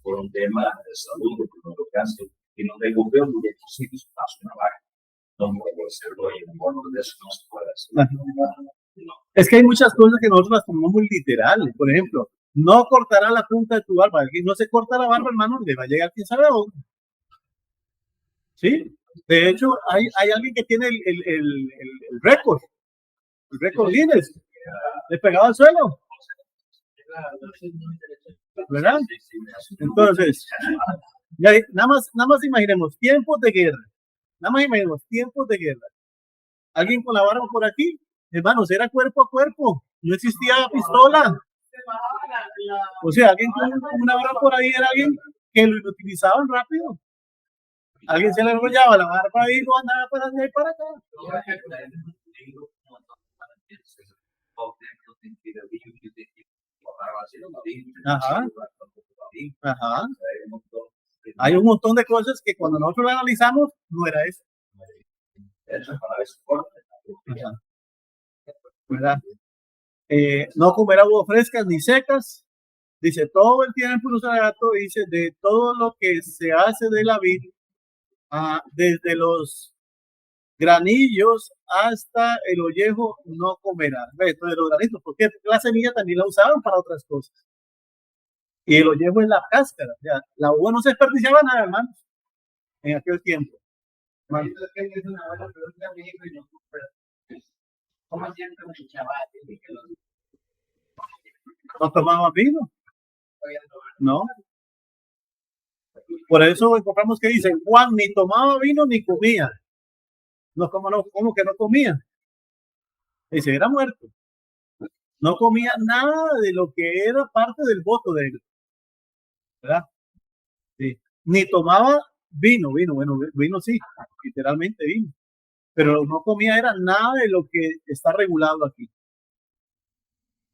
por un tema de salud, por lo que hace, y no tengo pelo, y sí paso navaja. No puedo hacerlo y de eso no se puede hacer. No. Es que hay muchas cosas que nosotros las tomamos muy literales. Por ejemplo, no cortará la punta de tu barba. Aquí no se corta la barba, hermano, le va a llegar quién sabe a dónde. ¿Sí? De hecho, hay alguien que tiene el récord. El récord Guinness. Le pegaba al suelo. ¿Verdad? Entonces, ya, nada más imaginemos tiempos de guerra. Nada más imaginemos tiempos de guerra. Alguien con la barba por aquí, hermanos, era cuerpo a cuerpo. No existía pistola. O sea, alguien con una barba por ahí era alguien que lo utilizaban rápido. Alguien se le enrollaba la barba y lo andaba para allá y para acá. Ajá. Ajá. Hay un montón de cosas que cuando nosotros lo analizamos, no era eso. ¿Verdad? No comer aguas frescas ni secas, Dice, todo el tiempo usa gato, dice, de todo lo que se hace de la vid, desde los granillos hasta el ollejo no comerá. Entonces los granitos, ¿por qué? Porque la semilla también la usaban para otras cosas. Y el ollejo es la cáscara. O sea, la uva no se desperdiciaba nada, hermanos, en aquel tiempo. Es una buena pregunta, amigo, y no, pero ¿cómo hacían con el chaval? No tomaban vino. No. Por eso encontramos que dice, Juan ni tomaba vino ni comía. No, ¿cómo que no comía? Dice, era muerto. No comía nada de lo que era parte del voto de él. ¿Verdad? Sí. Ni tomaba vino, bueno, vino sí, literalmente vino. Pero no comía era nada de lo que está regulado aquí.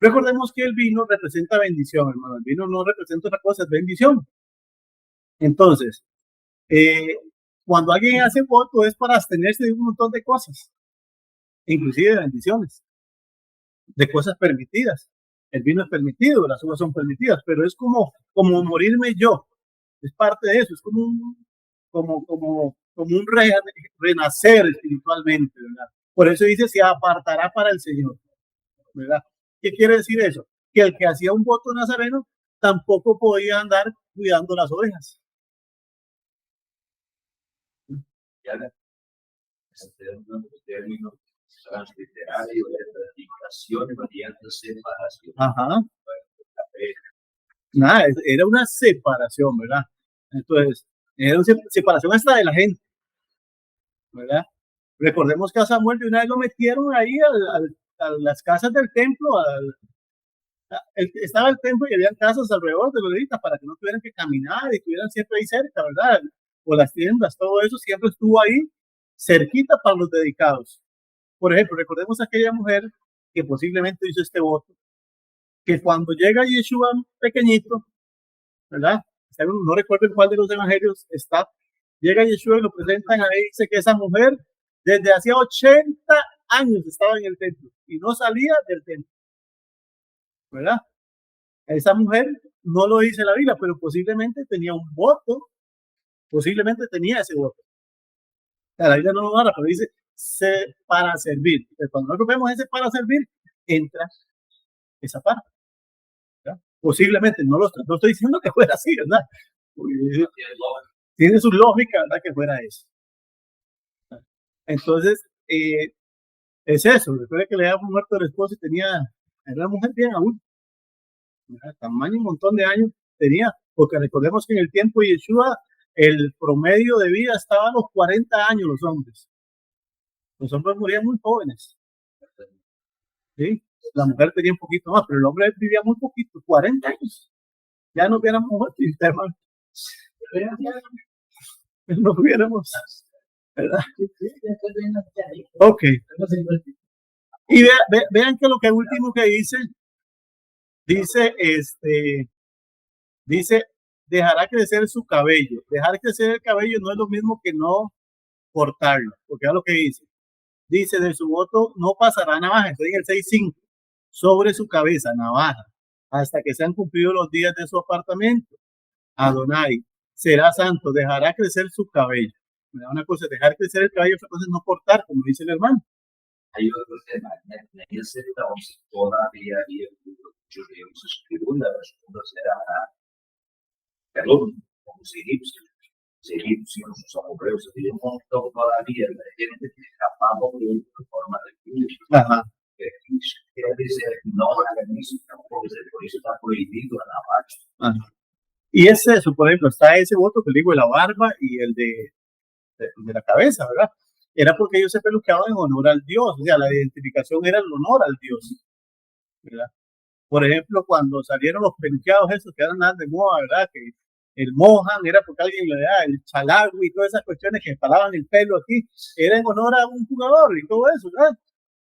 Recordemos que el vino representa bendición, hermano. El vino no representa otra cosa, es bendición. Entonces, cuando alguien hace voto es para abstenerse de un montón de cosas, inclusive de bendiciones, de cosas permitidas. El vino es permitido, las uvas son permitidas, pero es como morirme yo. Es parte de eso, es como un renacer espiritualmente, ¿verdad? Por eso dice, se apartará para el Señor, ¿verdad? ¿Qué quiere decir eso? Que el que hacía un voto nazareno tampoco podía andar cuidando las ovejas. Término transliterario de predicación mediante separación. Ajá. Nada, era una separación, ¿verdad? Entonces, era una separación hasta de la gente, ¿verdad? Recordemos que a Samuel de una vez lo metieron ahí a las casas del templo, estaba el templo y había casas alrededor de los levitas para que no tuvieran que caminar y estuvieran siempre ahí cerca, ¿verdad? O las tiendas, todo eso siempre estuvo ahí cerquita para los dedicados. Por ejemplo, recordemos a aquella mujer que posiblemente hizo este voto, que cuando llega Yeshua pequeñito, ¿verdad? No recuerdo en cuál de los evangelios está, llega Yeshua y lo presentan ahí, dice que esa mujer desde hacía 80 años estaba en el templo y no salía del templo, ¿verdad? Esa mujer no lo dice la Biblia, pero posiblemente tenía un voto, posiblemente tenía ese voto. La Biblia no lo narra, pero dice para servir. Entonces, cuando nosotros vemos ese para servir, entra esa parte. ¿Verdad? Posiblemente, no estoy diciendo que fuera así, ¿verdad? Tiene su lógica, ¿verdad? Que fuera eso. Entonces, es eso. Recuerda que le había muerto el esposo y era una mujer bien aún. Tamaño, un montón de años tenía, porque recordemos que en el tiempo de Yeshua, el promedio de vida estaba a los 40 años los hombres. Los hombres morían muy jóvenes. ¿Sí? La mujer tenía un poquito más, pero el hombre vivía muy poquito, 40 años. Ya no hubiéramos muerto, hermano. No hubiéramos, ¿verdad? Ok. Y vean que lo que último que dice, dejará crecer su cabello. Dejar crecer el cabello no es lo mismo que no cortarlo, porque es lo que dice. Dice, de su voto no pasará navaja. Estoy en el 6.5. Sobre su cabeza, navaja, hasta que sean cumplidos los días de su apartamento. Adonai será santo, dejará crecer su cabello. Una cosa es dejar crecer el cabello, otra cosa es no cortar, como dice el hermano. Hay otro tema, en ese entonces todavía había muchos libros escritos, los eran como los egipcios, los amorreos, había un montón todavía de gente que escapaba de forma de vivir. Ajá. Quiere decir, no hagan eso, tampoco, por eso está prohibido la navaja. Y es eso, por ejemplo, está ese voto que digo de la barba y el de la cabeza, ¿verdad? Era porque ellos se peluqueaban en honor al Dios, o sea, la identificación era el honor al Dios, ¿verdad? Por ejemplo, cuando salieron los peluqueados esos que eran nada de moda, ¿verdad? Que el mohan era porque alguien le daba el chalagui y todas esas cuestiones que paraban el pelo aquí, era en honor a un jugador y todo eso, ¿verdad?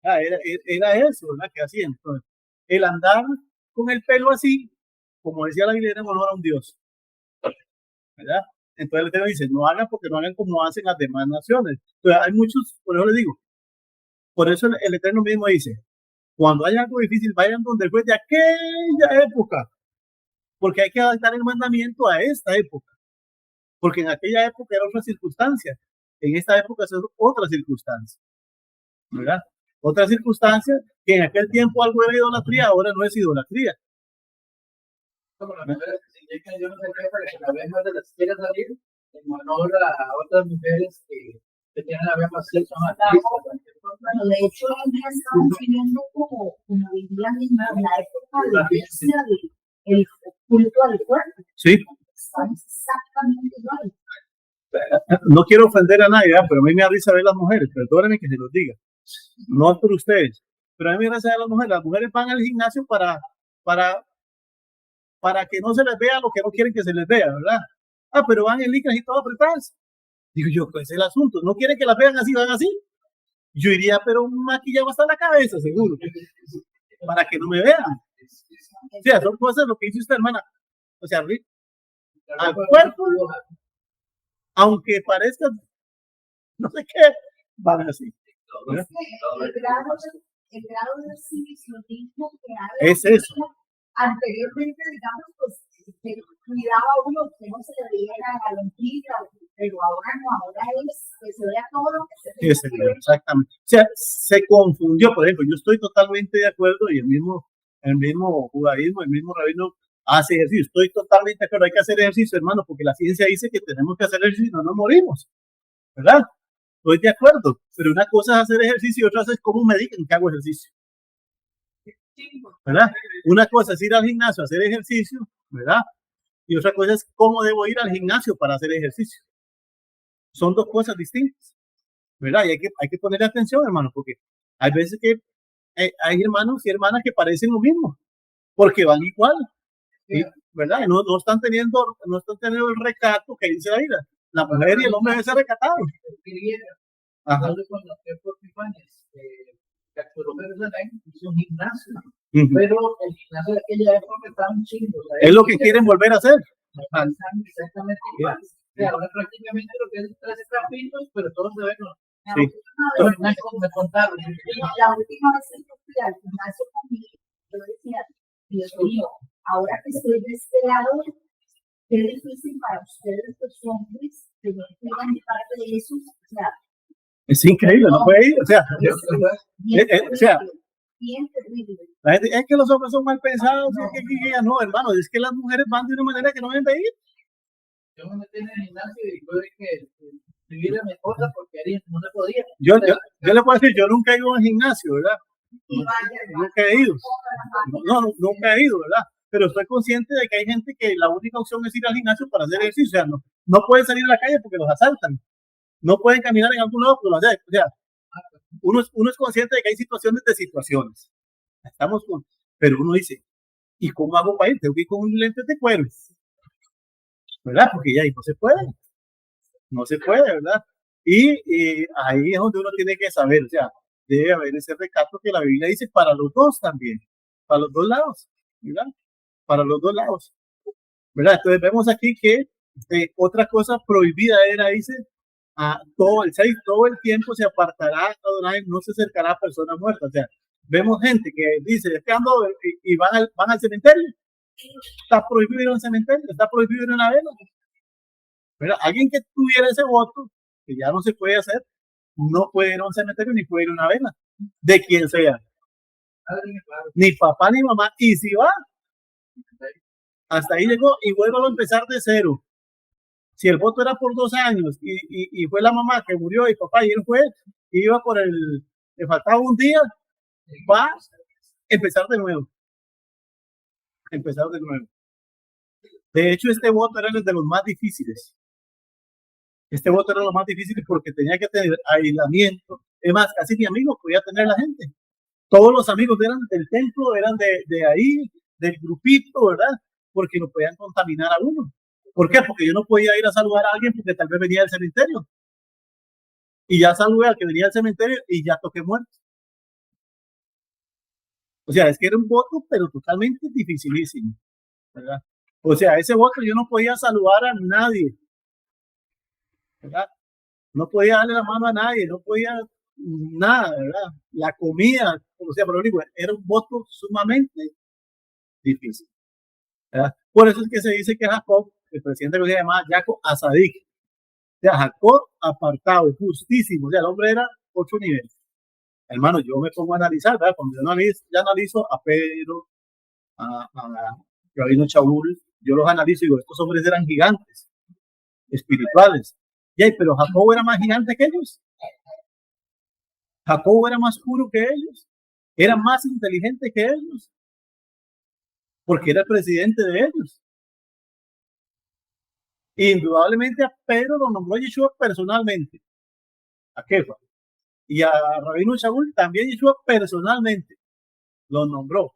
Era eso, ¿verdad? Que hacían. Entonces, el andar con el pelo así, como decía la Biblia, era en honor a un Dios, ¿verdad? Entonces el Eterno dice, no hagan porque no hagan como hacen las demás naciones. Entonces hay muchos, por eso les digo, por eso el Eterno mismo dice, cuando haya algo difícil, vayan donde fue de aquella época, porque hay que adaptar el mandamiento a esta época, porque en aquella época era otra circunstancia, en esta época es otra circunstancia, ¿verdad? Otra circunstancia que en aquel tiempo algo era idolatría, ahora no es idolatría. Como las mujeres que se inyectan, yo no sé qué, para que la vema de las quiera salir, en honor a otras mujeres que tienen la vema sexo más Bueno, de hecho, ya estamos viviendo como vivían en la época de la iglesia del culto al cuerpo. Sí. Estamos exactamente igual. No quiero ofender a nadie, ¿verdad? Pero a mí me da risa ver las mujeres, perdónenme que se los diga. No es por ustedes, pero a mí me da risa ver las mujeres. Las mujeres van al gimnasio para que no se les vea lo que no quieren que se les vea, ¿verdad? Ah, pero van en licras y todo apretadas. Digo yo, pues es el asunto. ¿No quieren que las vean así, van así? Yo iría, pero maquillado hasta la cabeza, seguro. Para que no me vean. O sea, son cosas lo que dice usted, hermana. O sea, al cuerpo, aunque parezca, no sé qué, van así. ¿Verdad? El grado de exhibicionismo que hay Es eso. anteriormente, digamos, pues se cuidaba uno que no se le viera la lonjilla, pero ahora no, ahora es que se vea todo lo que se ve. Exactamente. O sea, se confundió, por ejemplo, yo estoy totalmente de acuerdo y el mismo judaísmo, el mismo rabino hace ejercicio. Estoy totalmente de acuerdo, hay que hacer ejercicio, hermano, porque la ciencia dice que tenemos que hacer ejercicio y no nos morimos, ¿verdad? Estoy de acuerdo, pero una cosa es hacer ejercicio y otra es cómo me digan que hago ejercicio, ¿verdad? Una cosa es ir al gimnasio a hacer ejercicio, ¿verdad? Y otra cosa es cómo debo ir al gimnasio para hacer ejercicio. Son dos cosas distintas, ¿verdad? Y hay que ponerle atención, hermano, porque hay veces que hay hermanos y hermanas que parecen lo mismo, porque van igual, ¿sí? ¿Verdad? Y no están teniendo el recato que dice la vida. La mujer y el hombre deben ser recatados. Ajá. Hizo un gimnasio, pero el gimnasio de aquella época estaba un chingo. Es lo que quieren volver a hacer. Exactamente igual. Ahora prácticamente lo que es 13 trapitos, pero todos se ven. Sí. Me contaron. La última vez que fui al gimnasio conmigo, yo decía, Dios mío, ahora que estoy de este lado, qué difícil para ustedes los hombres que no tengan parte de eso. O sea, es increíble, no puede ir. O sea, bien terrible. La gente, es que los hombres son mal pensados, no, hermano, es que las mujeres van de una manera que no deben de ir. Yo me metí en el gimnasio y tuve que vivir a mi esposa porque no se podía. Yo le puedo decir, yo nunca he ido al gimnasio, ¿verdad? Nunca he ido. Nunca he ido, ¿verdad? Pero estoy consciente de que hay gente que la única opción es ir al gimnasio para hacer ejercicio. O sea, no pueden salir a la calle porque los asaltan. No pueden caminar en algún lado porque los asaltan. O sea, uno es consciente de que hay situaciones de situaciones. Pero uno dice, ¿y cómo hago para ir? Tengo que ir con un lente de cuero, ¿verdad? Porque ya ahí no se puede, ¿verdad? Y ahí es donde uno tiene que saber, o sea, debe haber ese recato que la Biblia dice para los dos también, para los dos lados, ¿verdad? Para los dos lados, ¿verdad? Entonces vemos aquí que otra cosa prohibida era, dice, todo el tiempo se apartará, no se acercará a personas muertas. O sea, vemos gente que dice, es que ando y van al cementerio. Está prohibido ir a un cementerio, está prohibido ir a una vela. Pero alguien que tuviera ese voto, que ya no se puede hacer, no puede ir a un cementerio ni puede ir a una vela, de quien sea. Ni papá ni mamá. Y si va, hasta ahí llegó y vuelvo a empezar de cero. Si el voto era por 2 años y fue la mamá que murió y papá y él fue, iba le faltaba un día, va a empezar de nuevo. De hecho, este voto era el de los más difíciles. Este voto era lo más difícil porque tenía que tener aislamiento. Es más, casi ni amigos podía tener la gente. Todos los amigos eran del templo, eran de ahí, del grupito, ¿verdad? Porque lo podían contaminar a uno. ¿Por qué? Porque yo no podía ir a saludar a alguien porque tal vez venía del cementerio. Y ya saludé al que venía del cementerio y ya toqué muerto. O sea, es que era un voto, pero totalmente dificilísimo, ¿verdad? O sea, ese voto yo no podía saludar a nadie, ¿verdad? No podía darle la mano a nadie, no podía nada, ¿verdad? La comida, o sea, pero digo, era un voto sumamente difícil. ¿verdad? Por eso es que se dice que Jacob, el presidente que se llamaba Jacob Asadik, o sea, Jacob apartado, justísimo, o sea, el hombre era 8 niveles. Hermano, yo me pongo a analizar, ¿verdad? Cuando yo analizo a Pedro, a Rabino Shaul, yo los analizo y digo, estos hombres eran gigantes, espirituales. Pero Jacob era más gigante que ellos. Jacob era más puro que ellos. Era más inteligente que ellos. Porque era el presidente de ellos. Indudablemente a Pedro lo nombró Yeshua personalmente. A Kefa. Y a Rabino Shaul también Yeshua personalmente lo nombró.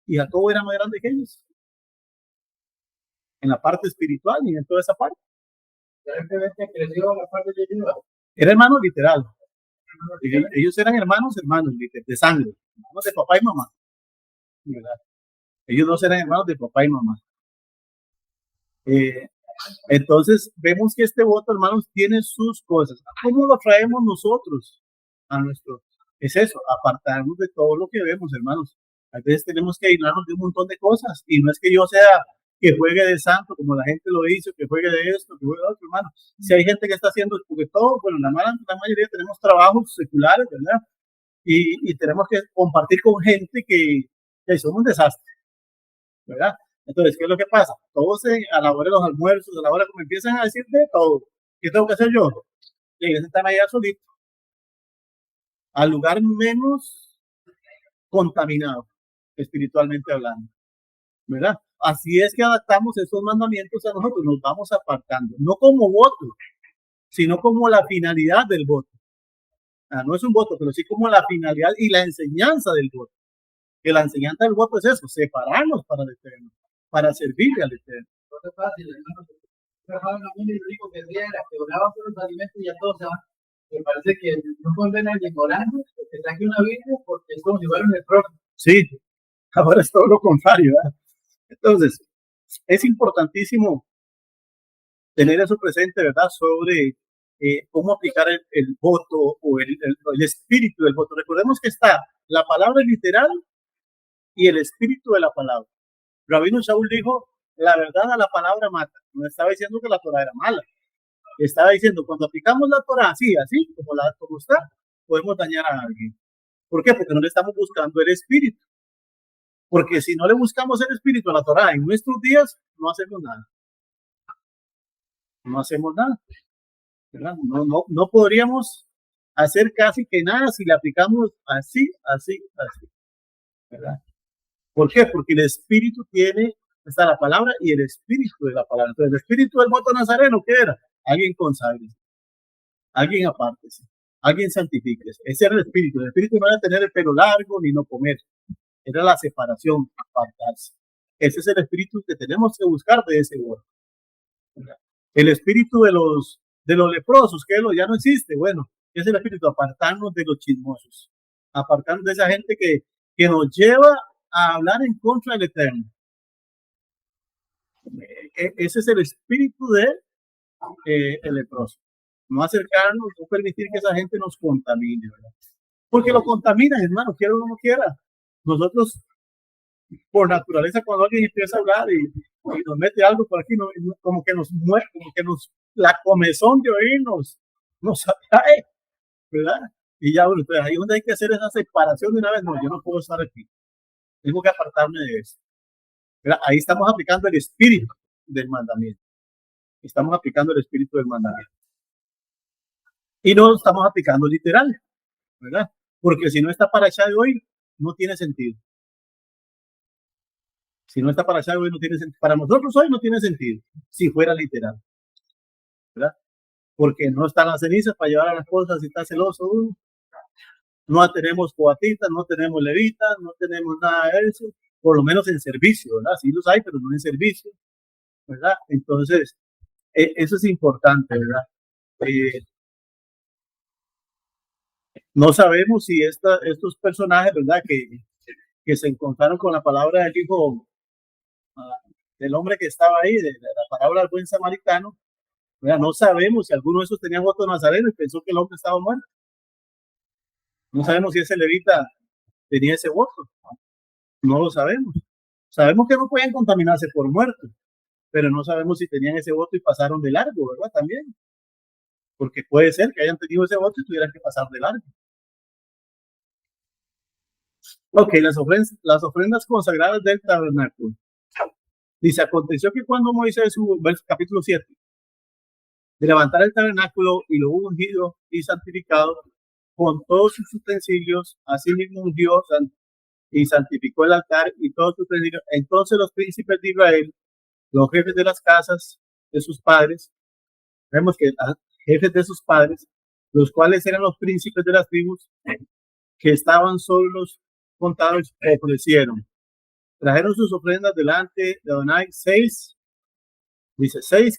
Y Jacob era más grande que ellos. En la parte espiritual y en toda esa parte. Era hermano literal. Ellos eran hermanos de sangre, hermanos de papá y mamá. ¿Verdad? Ellos dos eran hermanos de papá y mamá. Entonces vemos que este voto, hermanos, tiene sus cosas. ¿Cómo lo traemos nosotros a nuestro? Es eso, apartarnos de todo lo que vemos, hermanos. A veces tenemos que aislarnos de un montón de cosas y no es que yo sea que juegue de santo como la gente lo dice, que juegue de esto, que juegue de otro, hermano. Si hay gente que está haciendo, porque todo, bueno, la mayoría tenemos trabajos seculares, ¿verdad? Y tenemos que compartir con gente que son un desastre, ¿verdad? Entonces, ¿qué es lo que pasa? Todos a la hora de los almuerzos, a la hora que me empiezan a decir de todo, ¿qué tengo que hacer yo? Llegué a sentarme allá solito, al lugar menos contaminado, espiritualmente hablando, ¿verdad? Así es que adaptamos esos mandamientos a nosotros, nos vamos apartando, no como voto, sino como la finalidad del voto. No es un voto, pero sí como la finalidad y la enseñanza del voto. Que la enseñanza del voto es eso, separarnos para el Eterno, para servirle al Eterno. No es fácil, hermano. Trabajaba en un rico que diera, que oraba por los alimentos y a todos se van. Me parece que no condena al ignorante que saque una Biblia porque es como si fuera un prójimo. Sí, ahora es todo lo contrario, ¿verdad? Entonces, es importantísimo tener eso presente, ¿verdad? Sobre cómo aplicar el voto o el espíritu del voto. Recordemos que está la palabra literal y el espíritu de la palabra. Rabino Shaul dijo, la verdad a la palabra mata. No estaba diciendo que la Torah era mala. Estaba diciendo, cuando aplicamos la Torah así, como está, podemos dañar a alguien. ¿Por qué? Porque no le estamos buscando el espíritu. Porque si no le buscamos el espíritu a la Torah en nuestros días, no hacemos nada. No hacemos nada. ¿Verdad? No podríamos hacer casi que nada si le aplicamos así. ¿Verdad? ¿Por qué? Porque el espíritu está la palabra y el espíritu de la palabra. Entonces, el espíritu del voto nazareno, ¿qué era? Alguien conságrese, alguien apártese, alguien santifíquese. Ese era el espíritu. El espíritu no era tener el pelo largo ni no comer. Era la separación, apartarse. Ese es el espíritu que tenemos que buscar de ese voto. El espíritu de los leprosos, que ya no existe. Bueno, es el espíritu, apartarnos de los chismosos, apartarnos de esa gente que nos lleva a hablar en contra del Eterno. Ese es el espíritu el leproso. No acercarnos, no permitir que esa gente nos contamine, ¿verdad? Porque lo contaminan, hermano, quiera o no quiera. Nosotros, por naturaleza, cuando alguien empieza a hablar y nos mete algo por aquí, como que nos mueve, la comezón de oírnos nos atrae, ¿verdad? Y ya, bueno, entonces ahí donde hay que hacer esa separación de una vez. No, yo no puedo estar aquí. Tengo que apartarme de eso. ¿Verdad? Ahí estamos aplicando el espíritu del mandamiento. Estamos aplicando el espíritu del mandamiento. Y no lo estamos aplicando literal, ¿verdad? Porque si no está para allá de hoy, no tiene sentido. Si no está para allá de hoy, no tiene sentido. Para nosotros hoy no tiene sentido, si fuera literal, ¿verdad? Porque no están las cenizas para llevar a las cosas si está celoso uno. No tenemos coatitas, no tenemos levitas, no tenemos nada de eso, por lo menos en servicio, ¿verdad? Sí los hay, pero no en servicio, ¿verdad? Entonces, eso es importante, ¿verdad? No sabemos si estos personajes, ¿verdad? Que se encontraron con la palabra del hijo, del hombre que estaba ahí, de la palabra del buen samaritano, ¿verdad? No sabemos si alguno de esos tenía voto nazareno y pensó que el hombre estaba muerto. No sabemos si ese levita tenía ese voto. No lo sabemos. Sabemos que no pueden contaminarse por muerto, pero no sabemos si tenían ese voto y pasaron de largo, ¿verdad? También. Porque puede ser que hayan tenido ese voto y tuvieran que pasar de largo. Ok, las ofrendas consagradas del tabernáculo. Dice, aconteció que cuando Moisés hubo, capítulo 7, de levantar el tabernáculo y lo hubo ungido y santificado con todos sus utensilios, así mismo ungió y santificó el altar y todos sus utensilios. Entonces los príncipes de Israel, los jefes de las casas de sus padres, vemos que jefes de sus padres, los cuales eran los príncipes de las tribus, que estaban solos contados, ofrecieron. Trajeron sus ofrendas delante de Adonai, 6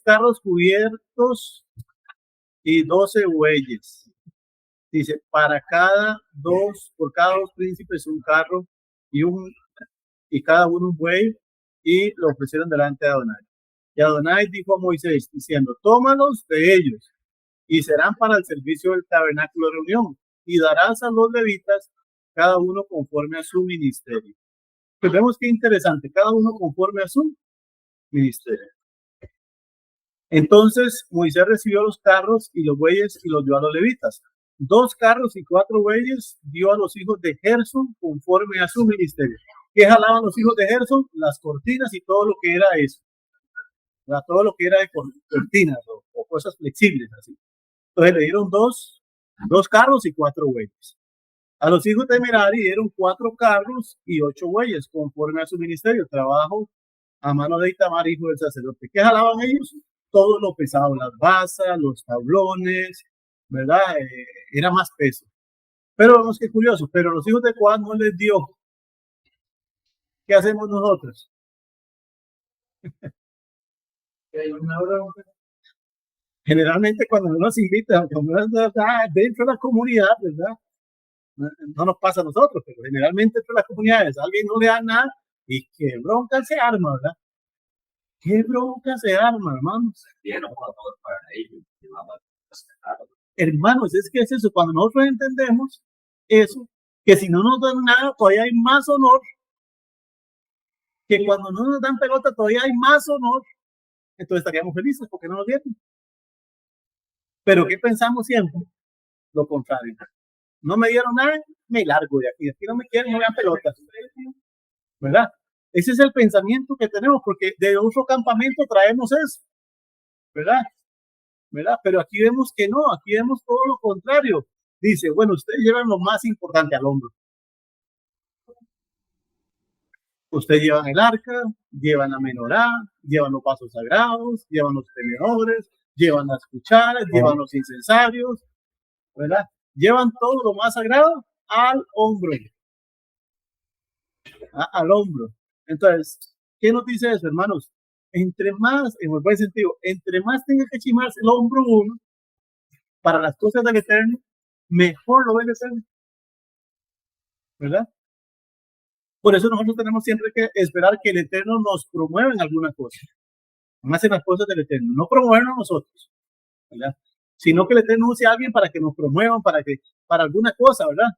carros cubiertos y 12 bueyes. Dice, por cada dos príncipes un carro y cada uno un buey, y lo ofrecieron delante de Adonai. Y Adonai dijo a Moisés, diciendo, tómalos de ellos, y serán para el servicio del tabernáculo de reunión, y darás a los levitas cada uno conforme a su ministerio. Pues vemos qué interesante, cada uno conforme a su ministerio. Entonces Moisés recibió los carros y los bueyes y los dio a los levitas. 2 carros y 4 bueyes dio a los hijos de Gersón conforme a su ministerio. ¿Qué jalaban los hijos de Gersón? Las cortinas y todo lo que era eso. Todo lo que era de cortinas o cosas flexibles así. Entonces le dieron 2 carros y 4 bueyes. A los hijos de Merari dieron 4 carros y 8 bueyes, conforme a su ministerio, trabajo a mano de Itamar, hijo del sacerdote. ¿Qué jalaban ellos? Todo lo pesado, las basas, los tablones, ¿verdad? Era más peso. Pero vemos qué curioso, pero los hijos de Coat no les dio. ¿Qué hacemos nosotros? Generalmente cuando nos invitan, dentro de la comunidad, ¿verdad? No nos pasa a nosotros, pero generalmente entre las comunidades alguien no le da nada y qué bronca se arma, ¿verdad? Qué bronca se arma, hermanos. Hermanos, es que es eso, cuando nosotros entendemos eso, que si no nos dan nada todavía hay más honor, que cuando no nos dan pelota todavía hay más honor, entonces estaríamos felices porque no nos dieron. Pero ¿qué pensamos siempre? Lo contrario. No me dieron nada, me largo de aquí. Aquí no me quieren, no me dan pelotas. ¿Verdad? Ese es el pensamiento que tenemos, porque de otro campamento traemos eso. ¿Verdad? ¿Verdad? Pero aquí vemos que no, aquí vemos todo lo contrario. Dice, bueno, ustedes llevan lo más importante al hombro. Ustedes llevan el arca, llevan la menorá, llevan los vasos sagrados, llevan los tenedores, llevan las cucharas, llevan los incensarios, ¿verdad? Llevan todo lo más sagrado al hombro. Al hombro. Entonces, ¿qué nos dice eso, hermanos? Entre más, en el buen sentido, entre más tenga que chimarse el hombro uno para las cosas del Eterno, mejor lo ve el Eterno. ¿Verdad? Por eso nosotros tenemos siempre que esperar que el Eterno nos promueva en alguna cosa. Más en las cosas del Eterno. No promovernos nosotros, ¿verdad? Sino que el Eterno use a alguien para que nos promuevan, para alguna cosa, ¿verdad?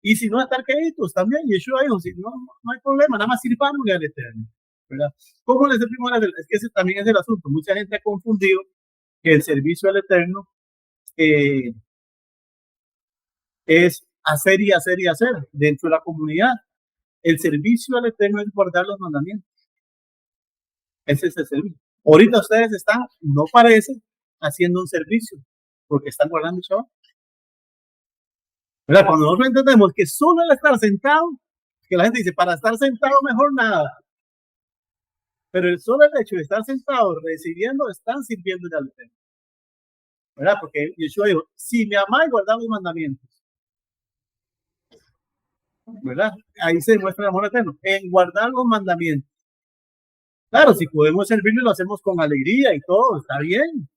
Y si no, estar queditos también. Yeshua dijo, si no hay problema, nada más sirvámosle al Eterno, ¿verdad? ¿Cómo le servimos al Eterno? Es que ese también es el asunto. Mucha gente ha confundido que el servicio al Eterno es hacer y hacer y hacer dentro de la comunidad. El servicio al Eterno es guardar los mandamientos. Ese es el servicio. Ahorita ustedes están, no parece, haciendo un servicio, porque están guardando el Shabbat. ¿Verdad? Cuando nosotros entendemos que solo el estar sentado, que la gente dice, para estar sentado mejor nada. Pero el solo el hecho de estar sentado, recibiendo, están sirviendo al Eterno. ¿Verdad? Porque Yeshua dijo, si me amáis, guardad los mandamientos. ¿Verdad? Ahí se demuestra el amor eterno, en guardar los mandamientos. Claro, si podemos servirle, lo hacemos con alegría y todo, está bien.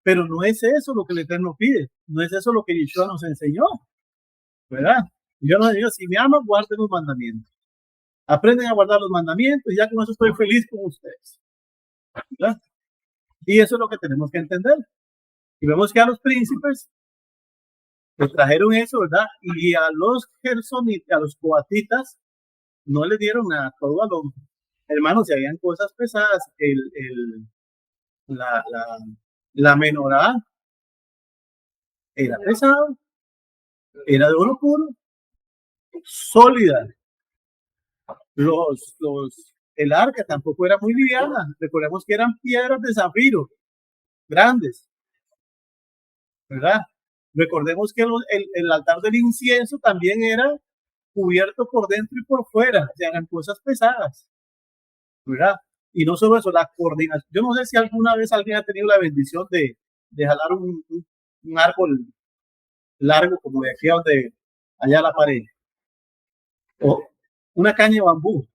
Pero no es eso lo que el Eterno pide. No es eso lo que Yeshua nos enseñó. ¿Verdad? Yo nos digo, si me aman, guarden los mandamientos. Aprenden a guardar los mandamientos y ya con eso estoy feliz con ustedes. ¿Verdad? Y eso es lo que tenemos que entender. Y vemos que a los príncipes les trajeron eso, ¿verdad? Y a los gersonitas, a los coatitas, no les dieron nada, todo al hombro. hermanos, si habían cosas pesadas, la menorá era pesado, era de oro puro, sólida. El arca tampoco era muy liviana. Recordemos que eran piedras de zafiro, grandes, ¿verdad? Recordemos que el altar del incienso también era cubierto por dentro y por fuera, o sea, eran cosas pesadas, ¿verdad? Y no solo eso, la coordinación. Yo no sé si alguna vez alguien ha tenido la bendición de jalar un árbol largo como de aquí a donde, allá a la pared, o una caña de bambú.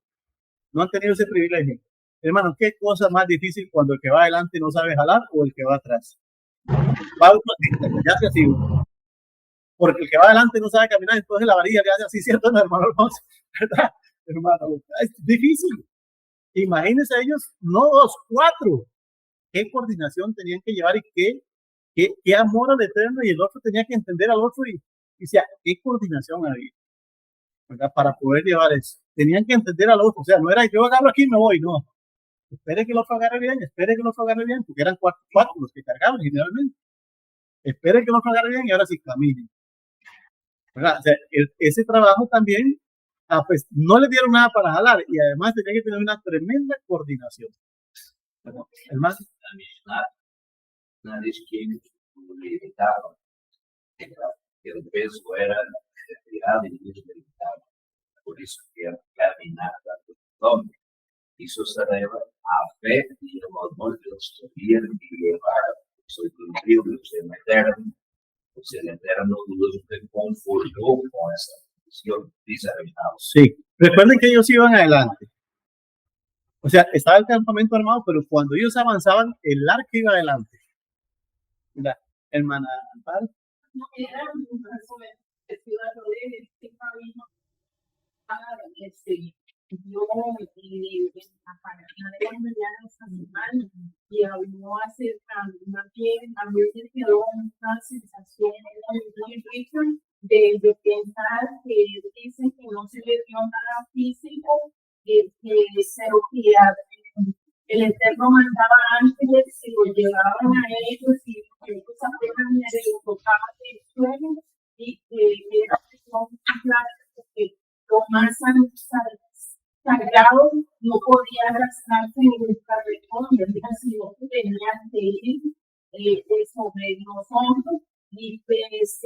No han tenido ese privilegio. Hermano, ¿qué cosa más difícil cuando el que va adelante no sabe jalar o el que va atrás? Va uno, ya se así. Porque el que va adelante no sabe caminar, entonces la varilla le hace así, ¿cierto? No, hermano, ¿verdad? Hermano, es difícil. Imagínense ellos, no 2, 4. ¿Qué coordinación tenían que llevar y qué amor al Eterno? Y el otro tenía que entender al otro y decía, ¿qué coordinación había? ¿Verdad? Para poder llevar eso. Tenían que entender al otro. O sea, no era yo agarro aquí y me voy, no. Espere que el otro agarre bien, porque eran 4 los que cargaban generalmente. Espere que el otro agarre bien y ahora sí caminen. ¿Verdad? O sea, ese trabajo también, pues no le dieron nada para jalar y además tenía que tener una tremenda coordinación. ¿Verdad? El más. Nadie quiere limitado. El peso era retirado y limitado. Por eso que caminar donde isso se deve à fé e ao amor que eles sabiam que levar o seu tranquilo, o seu eterno los confortó con esa posición determinada. Sí, recuerden que ellos iban adelante. O sea, estaba el campamento armado, pero cuando ellos avanzaban, el arca iba adelante. La hermana Amparo. No, era un resumen de Ciudad Rodríguez, yo en la página de la mañana esta semana y habló acerca más bien a mí me quedó una sensación muy rica de pensar que dicen que no se le dio nada físico, que el Eterno mandaba ángeles y lo llevaban a ellos y ellos apenas le tocaban el suelo y era que lo más sagrado no podía arrastrarse en el carretón, sino que tenía que ir sobre nosotros y pues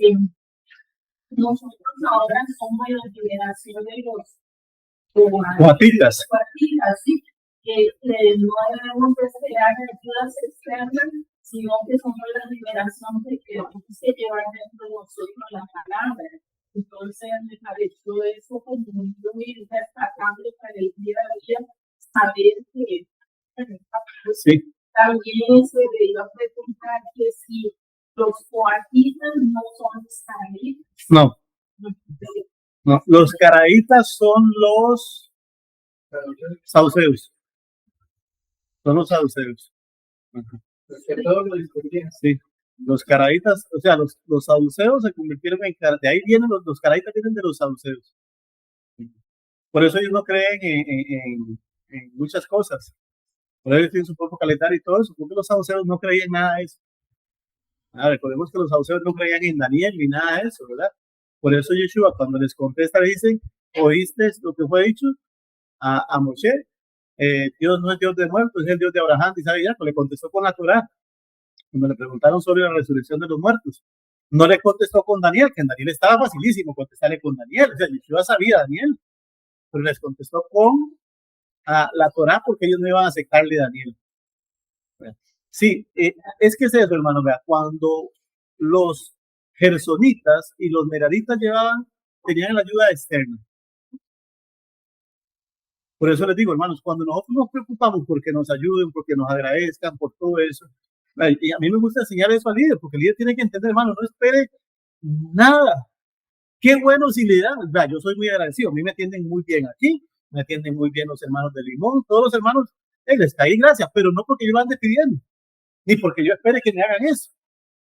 nosotros ahora somos la liberación de los guatitas, ¿sí? Que no debemos de esperar ayudas externas, sino que somos la liberación de que tenemos que llevar dentro de nosotros la palabra. Entonces me pareció eso como muy destacable para el día a día, saber que sí. También se debió preguntar que si los coatitas no son los caraítas. No, los caraítas son los saduceos. Son los saduceos. Sí. Los caraítas, o sea, los saduceos se convirtieron en caraítas. De ahí vienen los caraítas, vienen de los saduceos. Por eso ellos no creen en muchas cosas. Por eso tienen su propio calendario y todo eso. Porque los saduceos no creían nada de eso. Recordemos que los saduceos no creían en Daniel ni nada de eso, ¿verdad? Por eso Yeshua, cuando les contesta, le dicen: ¿oíste lo que fue dicho a Moshe? Dios no es Dios de muertos, es el Dios de Abraham, Isaac y Jacob. Le contestó con la Torá. Cuando le preguntaron sobre la resurrección de los muertos, no le contestó con Daniel, que en Daniel estaba facilísimo contestarle con Daniel. O sea, Yeshua sabía Daniel, pero les contestó con la Torá porque ellos no iban a aceptarle Daniel. Sí, es que es eso, hermano. Vea, cuando los gersonitas y los meraritas tenían la ayuda externa. Por eso les digo, hermanos, cuando nosotros nos preocupamos porque nos ayuden, porque nos agradezcan por todo eso, y a mí me gusta enseñar eso al líder, porque el líder tiene que entender, hermano, no espere nada. Qué bueno si le dan. Vea, yo soy muy agradecido, a mí me atienden muy bien aquí, me atienden muy bien los hermanos de Limón, todos los hermanos, les caí gracias, pero no porque yo lo ande pidiendo, ni porque yo espere que me hagan eso,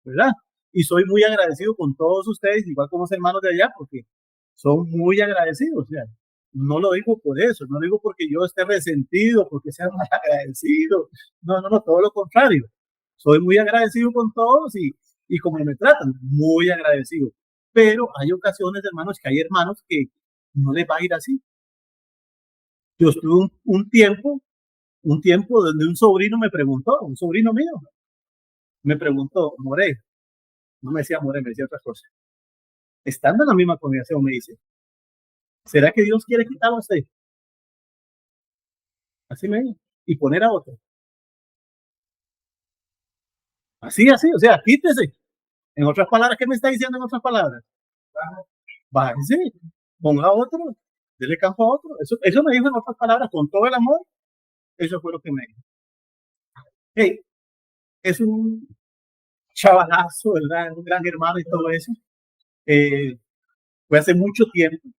¿verdad? Y soy muy agradecido con todos ustedes, igual como los hermanos de allá, porque son muy agradecidos, ¿verdad? no lo digo por eso, no lo digo porque yo esté resentido, porque sea mal agradecido. No, no, no, todo lo contrario. Soy muy agradecido con todos y como me tratan, muy agradecido. Pero hay ocasiones, hermanos, que hay hermanos que no les va a ir así. Yo estuve un tiempo donde un sobrino me preguntó, un sobrino mío, me preguntó, More, no me decía More, me decía otra cosa. Estando en la misma congregación, me dice, ¿será que Dios quiere quitarlo a usted? Así me dijo, y poner a otro. Así, así, o sea, quítese. En otras palabras, ¿qué me está diciendo en otras palabras? Bájese, ponga a otro, dele campo a otro. Eso me dijo en otras palabras, con todo el amor. Eso fue lo que me dijo. Hey, es un chavalazo, ¿verdad? Un gran hermano y todo eso. Fue hace mucho tiempo,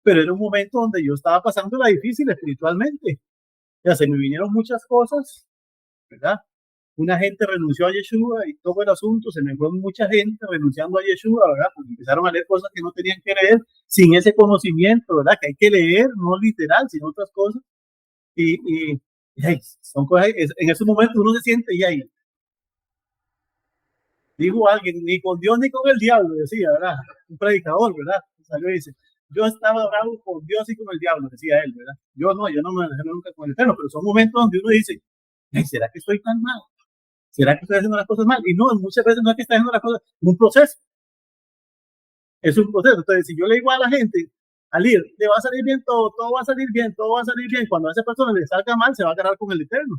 pero era un momento donde yo estaba pasando la difícil espiritualmente. Ya se me vinieron muchas cosas, ¿verdad? Una gente renunció a Yeshua y todo el asunto, se me fue mucha gente renunciando a Yeshua, ¿verdad? Porque empezaron a leer cosas que no tenían que leer sin ese conocimiento, ¿verdad? Que hay que leer, no literal, sino otras cosas. Y hey, son cosas, en esos momentos uno se siente y ahí. Dijo alguien, ni con Dios ni con el diablo, decía, ¿verdad? Un predicador, ¿verdad? Salió y dice, yo estaba bravo con Dios y con el diablo, decía él, ¿verdad? Yo no me dejé nunca con el eterno, pero son momentos donde uno dice, ¿será que estoy tan mal? ¿Será que estoy haciendo las cosas mal? Y no, muchas veces no es que esté haciendo las cosas, es un proceso. Es un proceso. Entonces, si yo le digo a la gente, al ir, le va a salir bien todo, todo va a salir bien, todo va a salir bien, cuando a esa persona le salga mal, se va a agarrar con el eterno.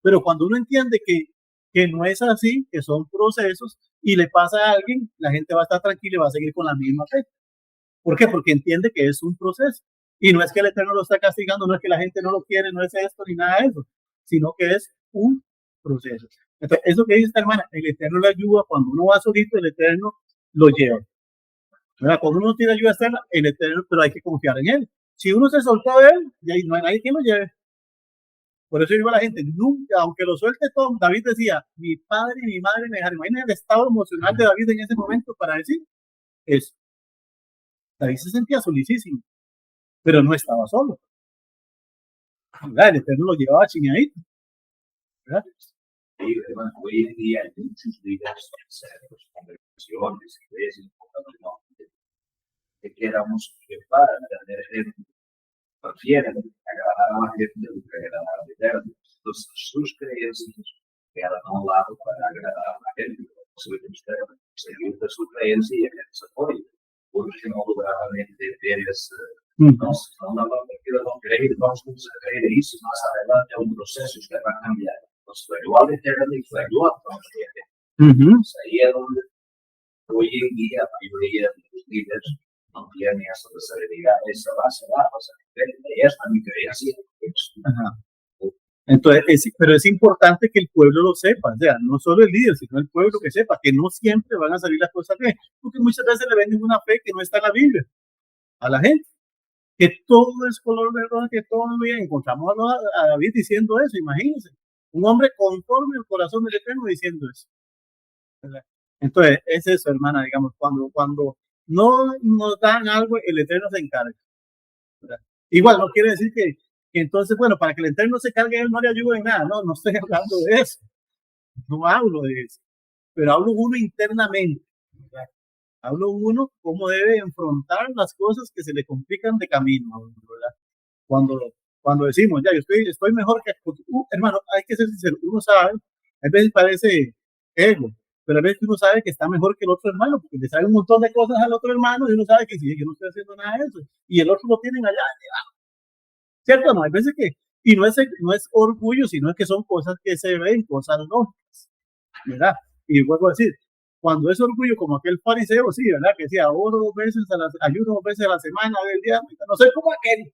Pero cuando uno entiende que no es así, que son procesos, y le pasa a alguien, la gente va a estar tranquila y va a seguir con la misma fe. ¿Por qué? Porque entiende que es un proceso. Y no es que el eterno lo está castigando, no es que la gente no lo quiere, no es esto ni nada de eso, sino que es un proceso. Entonces, eso que dice esta hermana, el eterno le ayuda, cuando uno va solito, el eterno lo lleva. ¿Verdad? Cuando uno no tiene ayuda externa, el eterno, pero hay que confiar en él. Si uno se soltó de él, y ahí no hay nadie que lo lleve. Por eso digo a la gente, nunca, aunque lo suelte todo, David decía, mi padre y mi madre me dejaron. Imagínense el estado emocional de David en ese momento para decir eso. David se sentía solicísimo, pero no estaba solo. ¿Verdad? El eterno lo llevaba chiñadito. ¿Verdad? Sí, hermano, hoy en día hay muchos líderes en congregaciones, iglesias, que queramos que para tener gente, prefieren agradar a la gente do que agradar al eterno. Entonces, sus creencias quedan a un lado para agradar a la gente. Seguir de su creencia y que se apoye. Porque no logradamente eres, no creer, vamos a creer eso más adelante a un proceso que va a cambiar. Entonces, fue igual eterno y fue igual a la gente. Ahí es donde hoy en día la mayoría de los líderes no tienen esa serenidad, esa base, es a mi creencia. Entonces, pero es importante que el pueblo lo sepa, o sea, no solo el líder, sino el pueblo que sepa que no siempre van a salir las cosas bien, porque muchas veces le venden una fe que no está en la Biblia a la gente, que todo es color de rosa, que todo es bien. Encontramos a David diciendo eso, imagínense, un hombre conforme al corazón del eterno diciendo eso. ¿Verdad? Entonces, es eso, hermana, digamos, cuando no nos dan algo, el eterno se encarga. ¿Verdad? Igual no quiere decir que entonces, bueno, para que el eterno se cargue, él no le ayude en nada. No estoy hablando de eso. No hablo de eso. Pero hablo uno internamente. ¿Verdad? Hablo uno cómo debe enfrentar las cosas que se le complican de camino. ¿Verdad? Cuando decimos, ya, yo estoy mejor que... hermano, hay que ser sincero. Uno sabe, a veces parece ego, pero a veces uno sabe que está mejor que el otro hermano, porque le sabe un montón de cosas al otro hermano y uno sabe que sí, yo no estoy haciendo nada de eso. Y el otro lo tienen allá. ¿Cierto? No, hay veces que, y no es orgullo, sino es que son cosas que se ven, cosas lógicas, ¿verdad? Y vuelvo a decir, cuando es orgullo, como aquel fariseo, sí, ¿verdad? Que decía, oro 2 veces ayuno 2 veces a la semana, del día, no sé cómo aquel,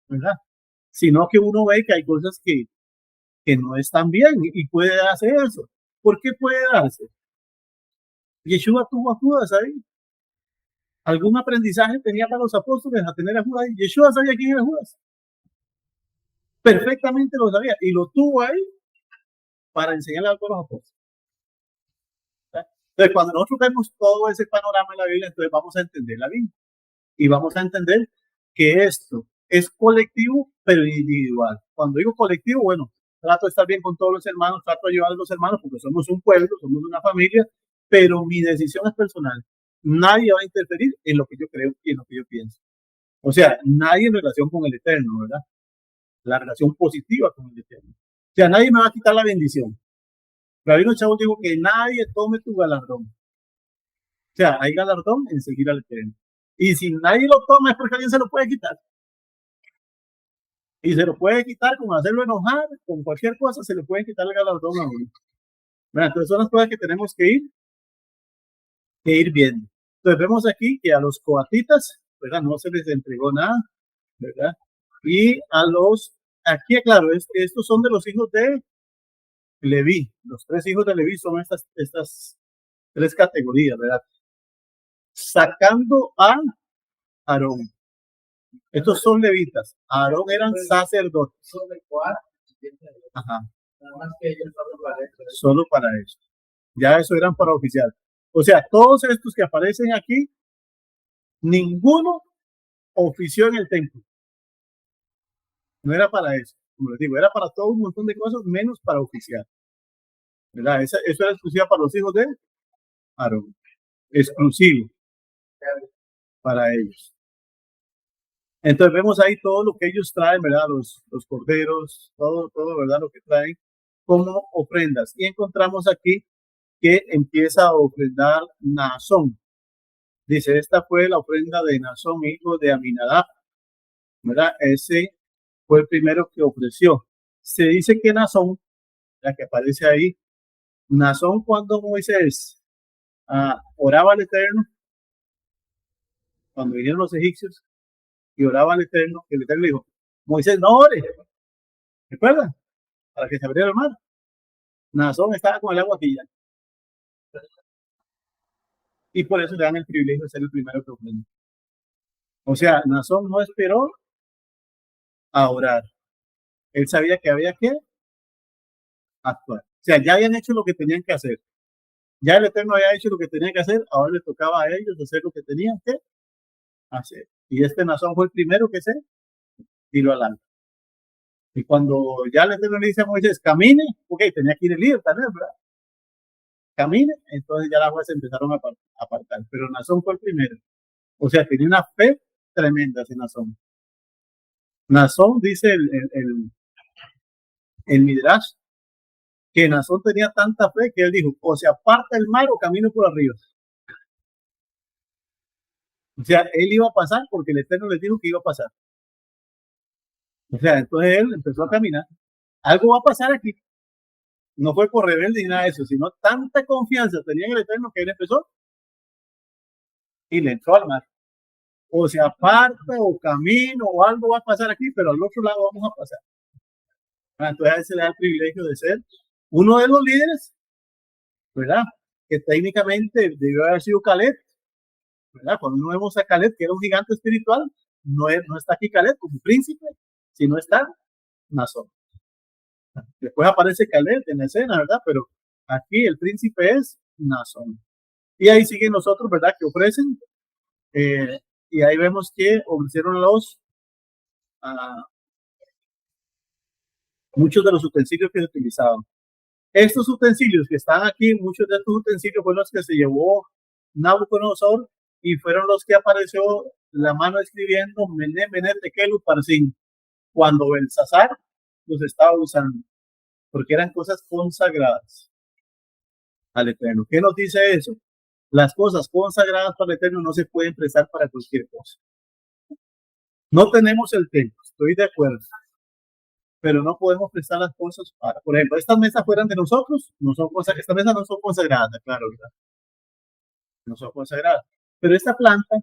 ¿verdad? Sino que uno ve que hay cosas que no están bien y puede hacer eso. ¿Por qué puede darse? Yeshua tuvo a Judas ahí. ¿Algún aprendizaje tenía para los apóstoles a tener a Judas ahí? Yeshua sabía quién era Judas. Perfectamente lo sabía y lo tuvo ahí para enseñarle algo a los apóstoles. Entonces, cuando nosotros vemos todo ese panorama en la Biblia, entonces vamos a entender la Biblia y vamos a entender que esto es colectivo, pero individual. Cuando digo colectivo, bueno, trato de estar bien con todos los hermanos, trato de ayudar a los hermanos porque somos un pueblo, somos una familia, pero mi decisión es personal. Nadie va a interferir en lo que yo creo y en lo que yo pienso. O sea, nadie en relación con el Eterno, ¿verdad? La relación positiva con el Eterno. O sea, nadie me va a quitar la bendición. Rabino Shaul dijo que nadie tome tu galardón. O sea, hay galardón en seguir al Eterno. Y si nadie lo toma es porque alguien se lo puede quitar. Y se lo puede quitar con hacerlo enojar, con cualquier cosa se le puede quitar el galardón a uno. Bueno, entonces son las cosas que tenemos que ir viendo. Entonces vemos aquí que a los coatitas, ¿verdad? No se les entregó nada, ¿verdad? Y a los, aquí claro, estos son de los hijos de Leví. Los 3 hijos de Leví son estas 3 categorías, ¿verdad? Sacando a Aarón. Estos son levitas. Aarón eran sacerdotes. Ajá. Solo para eso. Ya eso eran para oficial. O sea, todos estos que aparecen aquí, ninguno ofició en el templo. No era para eso. Como les digo, era para todo un montón de cosas, menos para oficiar. ¿Verdad? Eso era exclusiva para los hijos de Aarón. Exclusivo para ellos. Entonces vemos ahí todo lo que ellos traen, ¿verdad? Los corderos, todo, ¿verdad? Lo que traen como ofrendas. Y encontramos aquí que empieza a ofrendar Naasón. Dice, esta fue la ofrenda de Naasón, hijo de Aminadab, ¿verdad? Ese fue el primero que ofreció. Se dice que Naasón, la que aparece ahí, Naasón cuando Moisés oraba al Eterno, cuando vinieron los egipcios, y oraba al Eterno, el Eterno le dijo, Moisés, no ore, ¿recuerdan? Para que se abriera el mar. Naasón estaba con el agua aquí ya. Y por eso le dan el privilegio de ser el primero que ofrenda. O sea, Naasón no esperó a orar. Él sabía que había que actuar. O sea, ya habían hecho lo que tenían que hacer. Ya el Eterno había hecho lo que tenía que hacer, ahora le tocaba a ellos hacer lo que tenían que hacer. Y este Naasón fue el primero que se tiró al agua. Y cuando ya el Eterno le dice a Moisés, camine, ok, tenía que ir el líder también, ¿verdad? Camine, entonces ya las aguas se empezaron a apartar. Pero Naasón fue el primero. O sea, tenía una fe tremenda ese Naasón. Naasón, dice el Midrash, que Naasón tenía tanta fe que él dijo, o se aparta el mar o camino por arriba. O sea, él iba a pasar porque el Eterno le dijo que iba a pasar. O sea, entonces él empezó a caminar. Algo va a pasar aquí. No fue por rebelde ni nada de eso, sino tanta confianza tenía en el Eterno que él empezó y le entró al mar. O se aparta o camino o algo va a pasar aquí, pero al otro lado vamos a pasar. Entonces a él se le da el privilegio de ser uno de los líderes, ¿verdad? Que técnicamente debió haber sido Caleb, ¿verdad? Cuando no vemos a Caleb, que era un gigante espiritual, no está aquí Caleb como príncipe, sino está Naasón. Después aparece Caleb en la escena, ¿verdad? Pero aquí el príncipe es Naasón. Y ahí siguen los otros, ¿verdad? Que ofrecen. Y ahí vemos que ofrecieron muchos de los utensilios que se utilizaban. Estos utensilios que están aquí, muchos de estos utensilios fueron los que se llevó Nabucodonosor y fueron los que apareció la mano escribiendo Mené, Mené, Tekel, Uparsin, cuando Belsasar los estaba usando, porque eran cosas consagradas al Eterno. ¿Qué nos dice eso? Las cosas consagradas para el Eterno no se pueden prestar para cualquier cosa. No tenemos el templo, estoy de acuerdo, pero no podemos prestar las cosas para, por ejemplo, estas mesas fueran de nosotros, no son cosas, estas mesas no son consagradas, claro, ¿verdad? No son consagradas, pero esta planta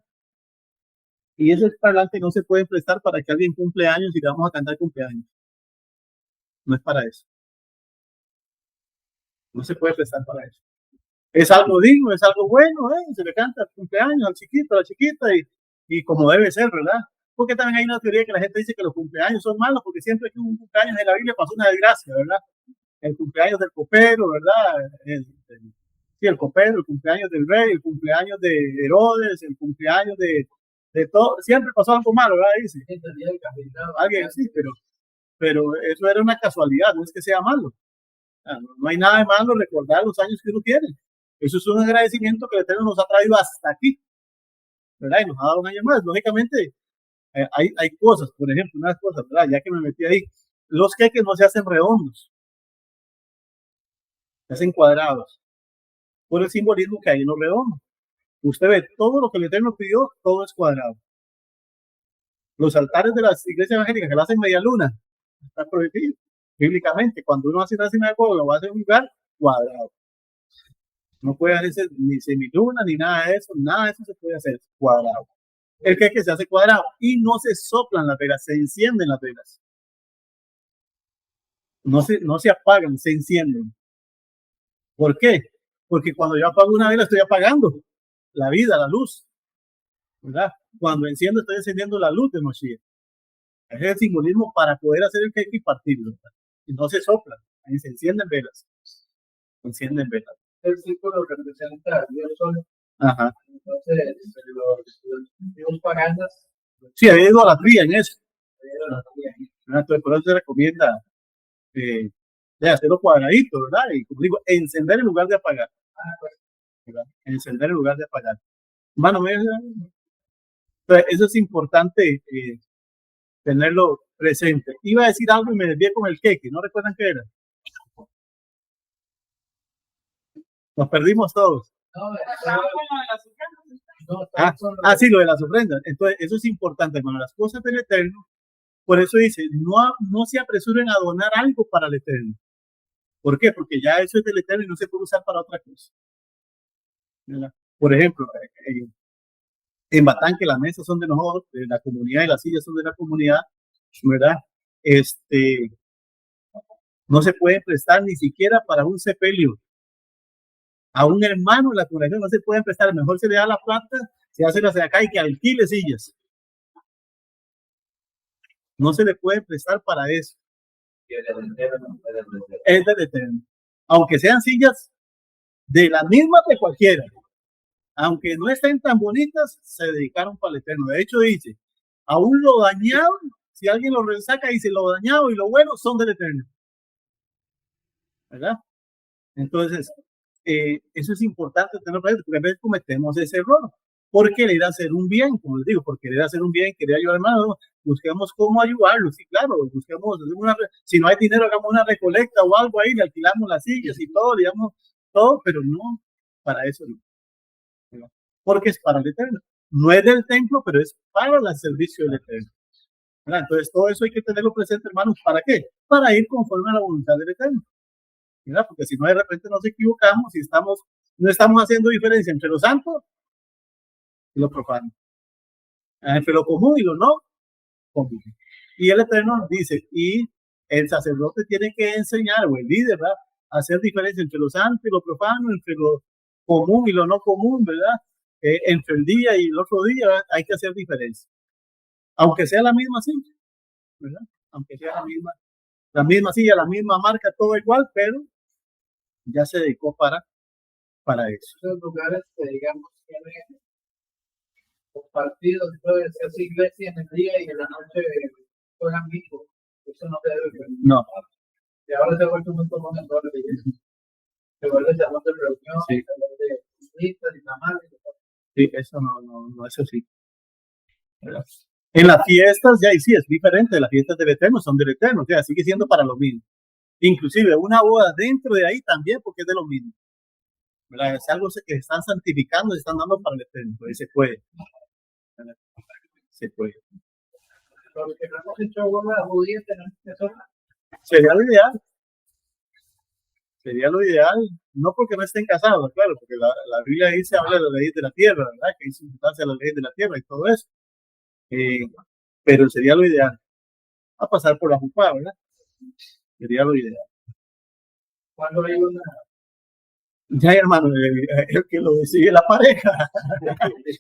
y ese parlante no se pueden prestar para que alguien cumple años y le vamos a cantar cumpleaños. No es para eso. No se puede prestar para eso. Es algo digno, es algo bueno, se le canta el cumpleaños al chiquito, a la chiquita y como debe ser, ¿verdad? Porque también hay una teoría que la gente dice que los cumpleaños son malos porque siempre que hubo un cumpleaños en la Biblia pasó una desgracia, ¿verdad? El cumpleaños del copero, ¿verdad? Sí, el copero, el cumpleaños del rey, el cumpleaños de Herodes, el cumpleaños de de todo, siempre pasó algo malo, ¿verdad? Dice. Tenía el capitán. Alguien sí, pero eso era una casualidad, no es que sea malo. No hay nada de malo recordar los años que uno tiene. Eso es un agradecimiento que el Eterno nos ha traído hasta aquí, ¿verdad? Y nos ha dado un año más. Lógicamente, hay cosas, por ejemplo, unas cosas, ¿verdad? Ya que me metí ahí, los queques no se hacen redondos, se hacen cuadrados, por el simbolismo que hay en los redondos. Usted ve, todo lo que el Eterno pidió, todo es cuadrado. Los altares de las iglesias evangélicas que lo hacen media luna, está prohibido bíblicamente. Cuando uno hace una sinagoga, lo va a hacer en un lugar cuadrado. No puede hacer ni semiluna, ni nada de eso se puede hacer cuadrado. El que se hace cuadrado y no se soplan las velas, se encienden las velas. No se apagan, se encienden. ¿Por qué? Porque cuando yo apago una vela estoy apagando la vida, la luz, ¿verdad? Cuando enciendo estoy encendiendo la luz de Moshiach. Ese es el simbolismo para poder hacer el cake y partirlo, ¿verdad? Y no se soplan, ahí se encienden velas. Encienden velas. El círculo representa Dios solo. Ajá. Entonces, los Dios paganas. Sí, hay idolatría en eso. Entonces, por eso se recomienda de hacerlo cuadradito, ¿verdad? Y como digo, encender en lugar de apagar. ¿Verdad? Encender en lugar de apagar. Bueno, eso es importante tenerlo presente. Iba a decir algo y me desvié con el queque, ¿no recuerdan qué era? Nos perdimos todos. Sí, lo de las ofrendas. Entonces, eso es importante, hermano. Las cosas del Eterno, por eso dice, no se apresuren a donar algo para el Eterno. ¿Por qué? Porque ya eso es del Eterno y no se puede usar para otra cosa. ¿Verdad? Por ejemplo, en Batán, que las mesas son de nosotros, de la comunidad y las sillas son de la comunidad, ¿verdad? No se puede prestar ni siquiera para un sepelio. A un hermano de la congregación no se puede prestar, mejor se le da la plata, se hace la de acá y que alquile sillas. No se le puede prestar para eso. Es del Eterno. Aunque sean sillas de la misma de cualquiera, aunque no estén tan bonitas, se dedicaron para el Eterno. De hecho, dice, aún lo dañado, si alguien lo resaca, dice, lo dañado y lo bueno son del Eterno. ¿Verdad? Entonces, eso es importante tenerlo presente, porque a veces cometemos ese error por querer hacer un bien, como les digo, por querer hacer un bien, querer ayudar, hermano, busquemos cómo ayudarlo, sí, claro, busquemos, si no hay dinero, hagamos una recolecta o algo ahí, le alquilamos las sillas y todo, digamos, todo, pero no, para eso no, porque es para el Eterno, no es del templo, pero es para el servicio del Eterno. ¿Verdad? Entonces, todo eso hay que tenerlo presente, hermanos, ¿para qué? Para ir conforme a la voluntad del Eterno. ¿Verdad? Porque si no, de repente nos equivocamos y no estamos haciendo diferencia entre lo santo y lo profano, entre lo común y lo no común. Y el Eterno dice, y el sacerdote tiene que enseñar, o el líder, ¿verdad?, a hacer diferencia entre lo santo y lo profano, entre lo común y lo no común, ¿verdad? Entre el día y el otro día, ¿verdad? Hay que hacer diferencia. Aunque sea la misma silla, ¿verdad? Aunque sea la misma silla, la misma marca, todo igual, pero ya se dedicó para eso. Esos lugares que, digamos, tienen partidos, entonces se hace iglesia en el día y en la noche juegan vivo. Eso no se debe permitir. No. Y ahora se ha vuelto muy común en todas las iglesias. Se vuelve salón de reunión, sí. salón de listas y tamales. Sí, eso no es así. ¿Verdad? En las fiestas, ya y sí, es diferente. Las fiestas del Eterno son del Eterno, o sea, sigue siendo para lo mismo. Inclusive una boda dentro de ahí también, porque es de lo mismo. ¿Verdad? Es algo que están santificando, se están dando para el Eterno. Entonces se puede. ¿Verdad? Se puede. Los que no hemos hecho boda judía tenemos que hacer. Sería lo ideal. Sería lo ideal, no porque no estén casados, claro, porque la Biblia dice, habla de las leyes de la tierra, ¿verdad? Que dice importancia de las leyes de la tierra y todo eso. Pero sería lo ideal. A pasar por la jupá, ¿verdad? Sería lo ideal. Cuando hay una... Ya, hermano, el que lo decide la pareja.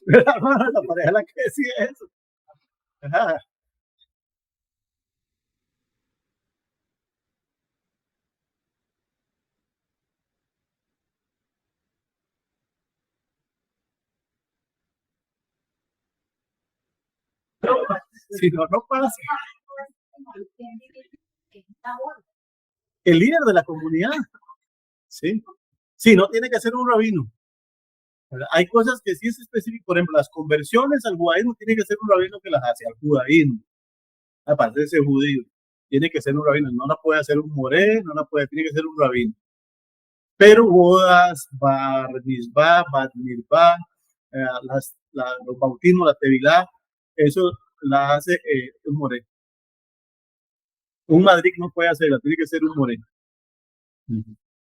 Hermano, la pareja es la que decide eso. Ajá. Si no, no pasa. El líder de la comunidad. Sí. Sí, no tiene que ser un rabino. ¿Verdad? Hay cosas que sí es específico. Por ejemplo, las conversiones al judaísmo tiene que ser un rabino que las hace al judaísmo. Aparte de ser judío, tiene que ser un rabino. No la puede hacer un moré, no la puede, tiene que ser un rabino. Pero bodas, bar mitzvah, bat mitzvah, los bautismos, la tevilá, eso la hace un moré. Un madrid no puede hacerla, tiene que ser un moré.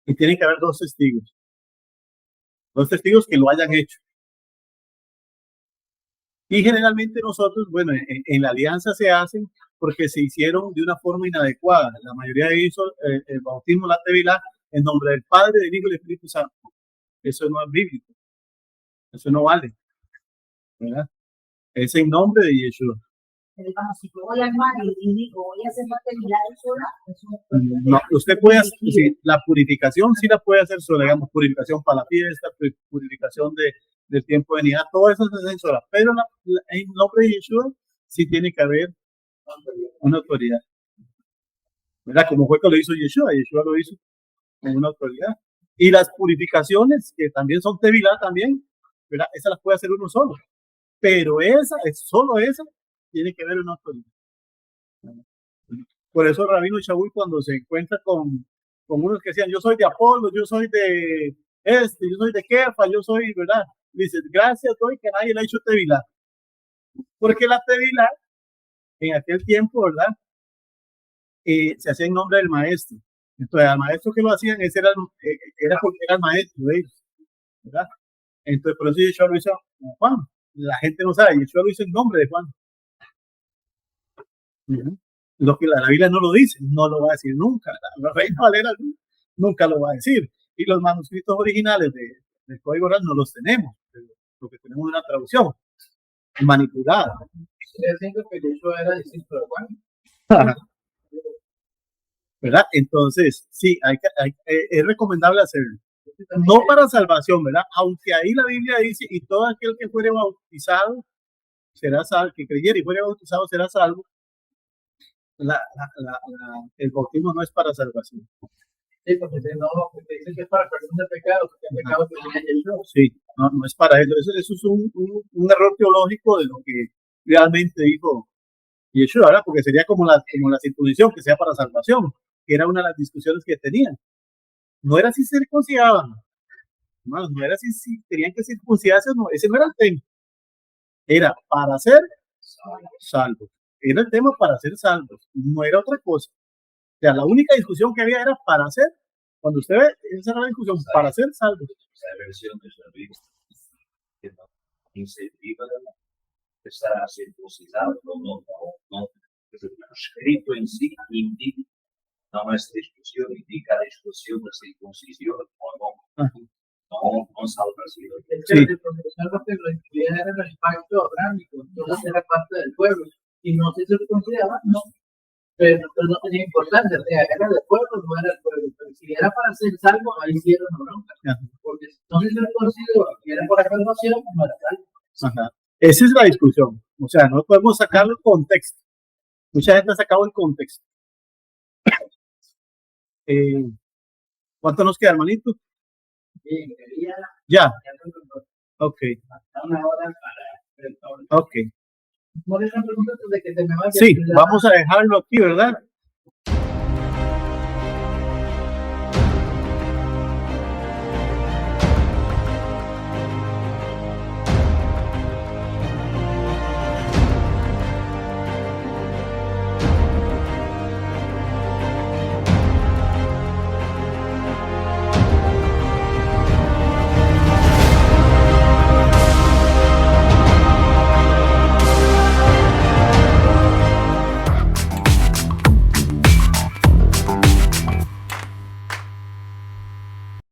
Y tienen que haber dos testigos que lo hayan hecho. Y generalmente nosotros, bueno, en la alianza se hacen porque se hicieron de una forma inadecuada. La mayoría hizo el bautismo, la tevilá, en nombre del Padre, del Hijo y del Espíritu Santo. Eso no es bíblico. Eso no vale. ¿Verdad? Es en nombre de Yeshua. Pero si yo voy al mar y digo, voy a hacer la tevilá sola, no, usted puede hacer, sí, la purificación sí la puede hacer sola, digamos, purificación para la fiesta, purificación del tiempo de nidad, todo eso se hace sola. Pero en nombre de Yeshua sí tiene que haber una autoridad. ¿Verdad? Como fue que lo hizo Yeshua lo hizo con una autoridad. Y las purificaciones, que también son tevilá también, ¿verdad? Esas las puede hacer uno solo. Pero solo esa, tiene que haber una autoridad. Por eso Rabino Shaul, cuando se encuentra con unos que decían, yo soy de Apolo, yo soy de yo soy de Kefa, yo soy, ¿verdad? Dice, gracias doy que nadie le ha hecho tevilá. Porque la tevilá, en aquel tiempo, ¿verdad? Se hacía en nombre del maestro. Entonces, al maestro que lo hacían, ese era porque era el maestro de ellos, ¿verdad? Entonces, por eso Yeshua lo hizo con Juan. La gente no sabe, Yeshua lo hizo en nombre de Juan. Lo que la Biblia no lo dice, no lo va a decir nunca. La Reina Valera nunca lo va a decir. Y los manuscritos originales del Código Oral no los tenemos. Lo que tenemos es una traducción manipulada. Estoy diciendo que Yeshua era discípulo de Juan. ¿Verdad? Entonces, sí, es recomendable hacerlo. No para salvación, ¿verdad? Aunque ahí la Biblia dice, y todo aquel que fuere bautizado será salvo, que creyera y fuere bautizado será salvo. El bautismo no es para salvación. Sí, porque no, porque dicen que es para perdón de pecados, porque el pecado tenía Yeshua. Sí, no es para eso. Eso es un error teológico de lo que realmente dijo Yeshua, ¿verdad? Porque sería como la circuncisión, que sea para salvación, que era una de las discusiones que tenían. No era si circuncidaban, no era si tenían que circuncidarse o no, ese no era el tema. Era para ser salvos. Era el tema para ser salvos, no era otra cosa. O sea, la única discusión que había era para ser, cuando usted ve, esa era la discusión, para ser salvos. Esa versión de la Biblia que no incentiva estar circuncidado, no. El escrito en sí indica, no es discusión, indica la discusión de circuncisión o no. No salvación. Sí. El profesor lo que lo incluía era el pacto abrámico, entonces era parte del pueblo. Y no se circuncidaba, no. Pero no tenía importancia, o sea, era del pueblo, no era del pueblo. Pero si era para ser salvo, ahí sí era una bronca. Porque si no se circuncidaba y era por la salvación, no era salvo. Ajá. Esa es la discusión. O sea, no podemos sacarlo del contexto. Mucha gente ha sacado el contexto. ¿Cuánto nos queda, hermanito? Ya. Ok. Ok. Sí, vamos a dejarlo aquí, ¿verdad?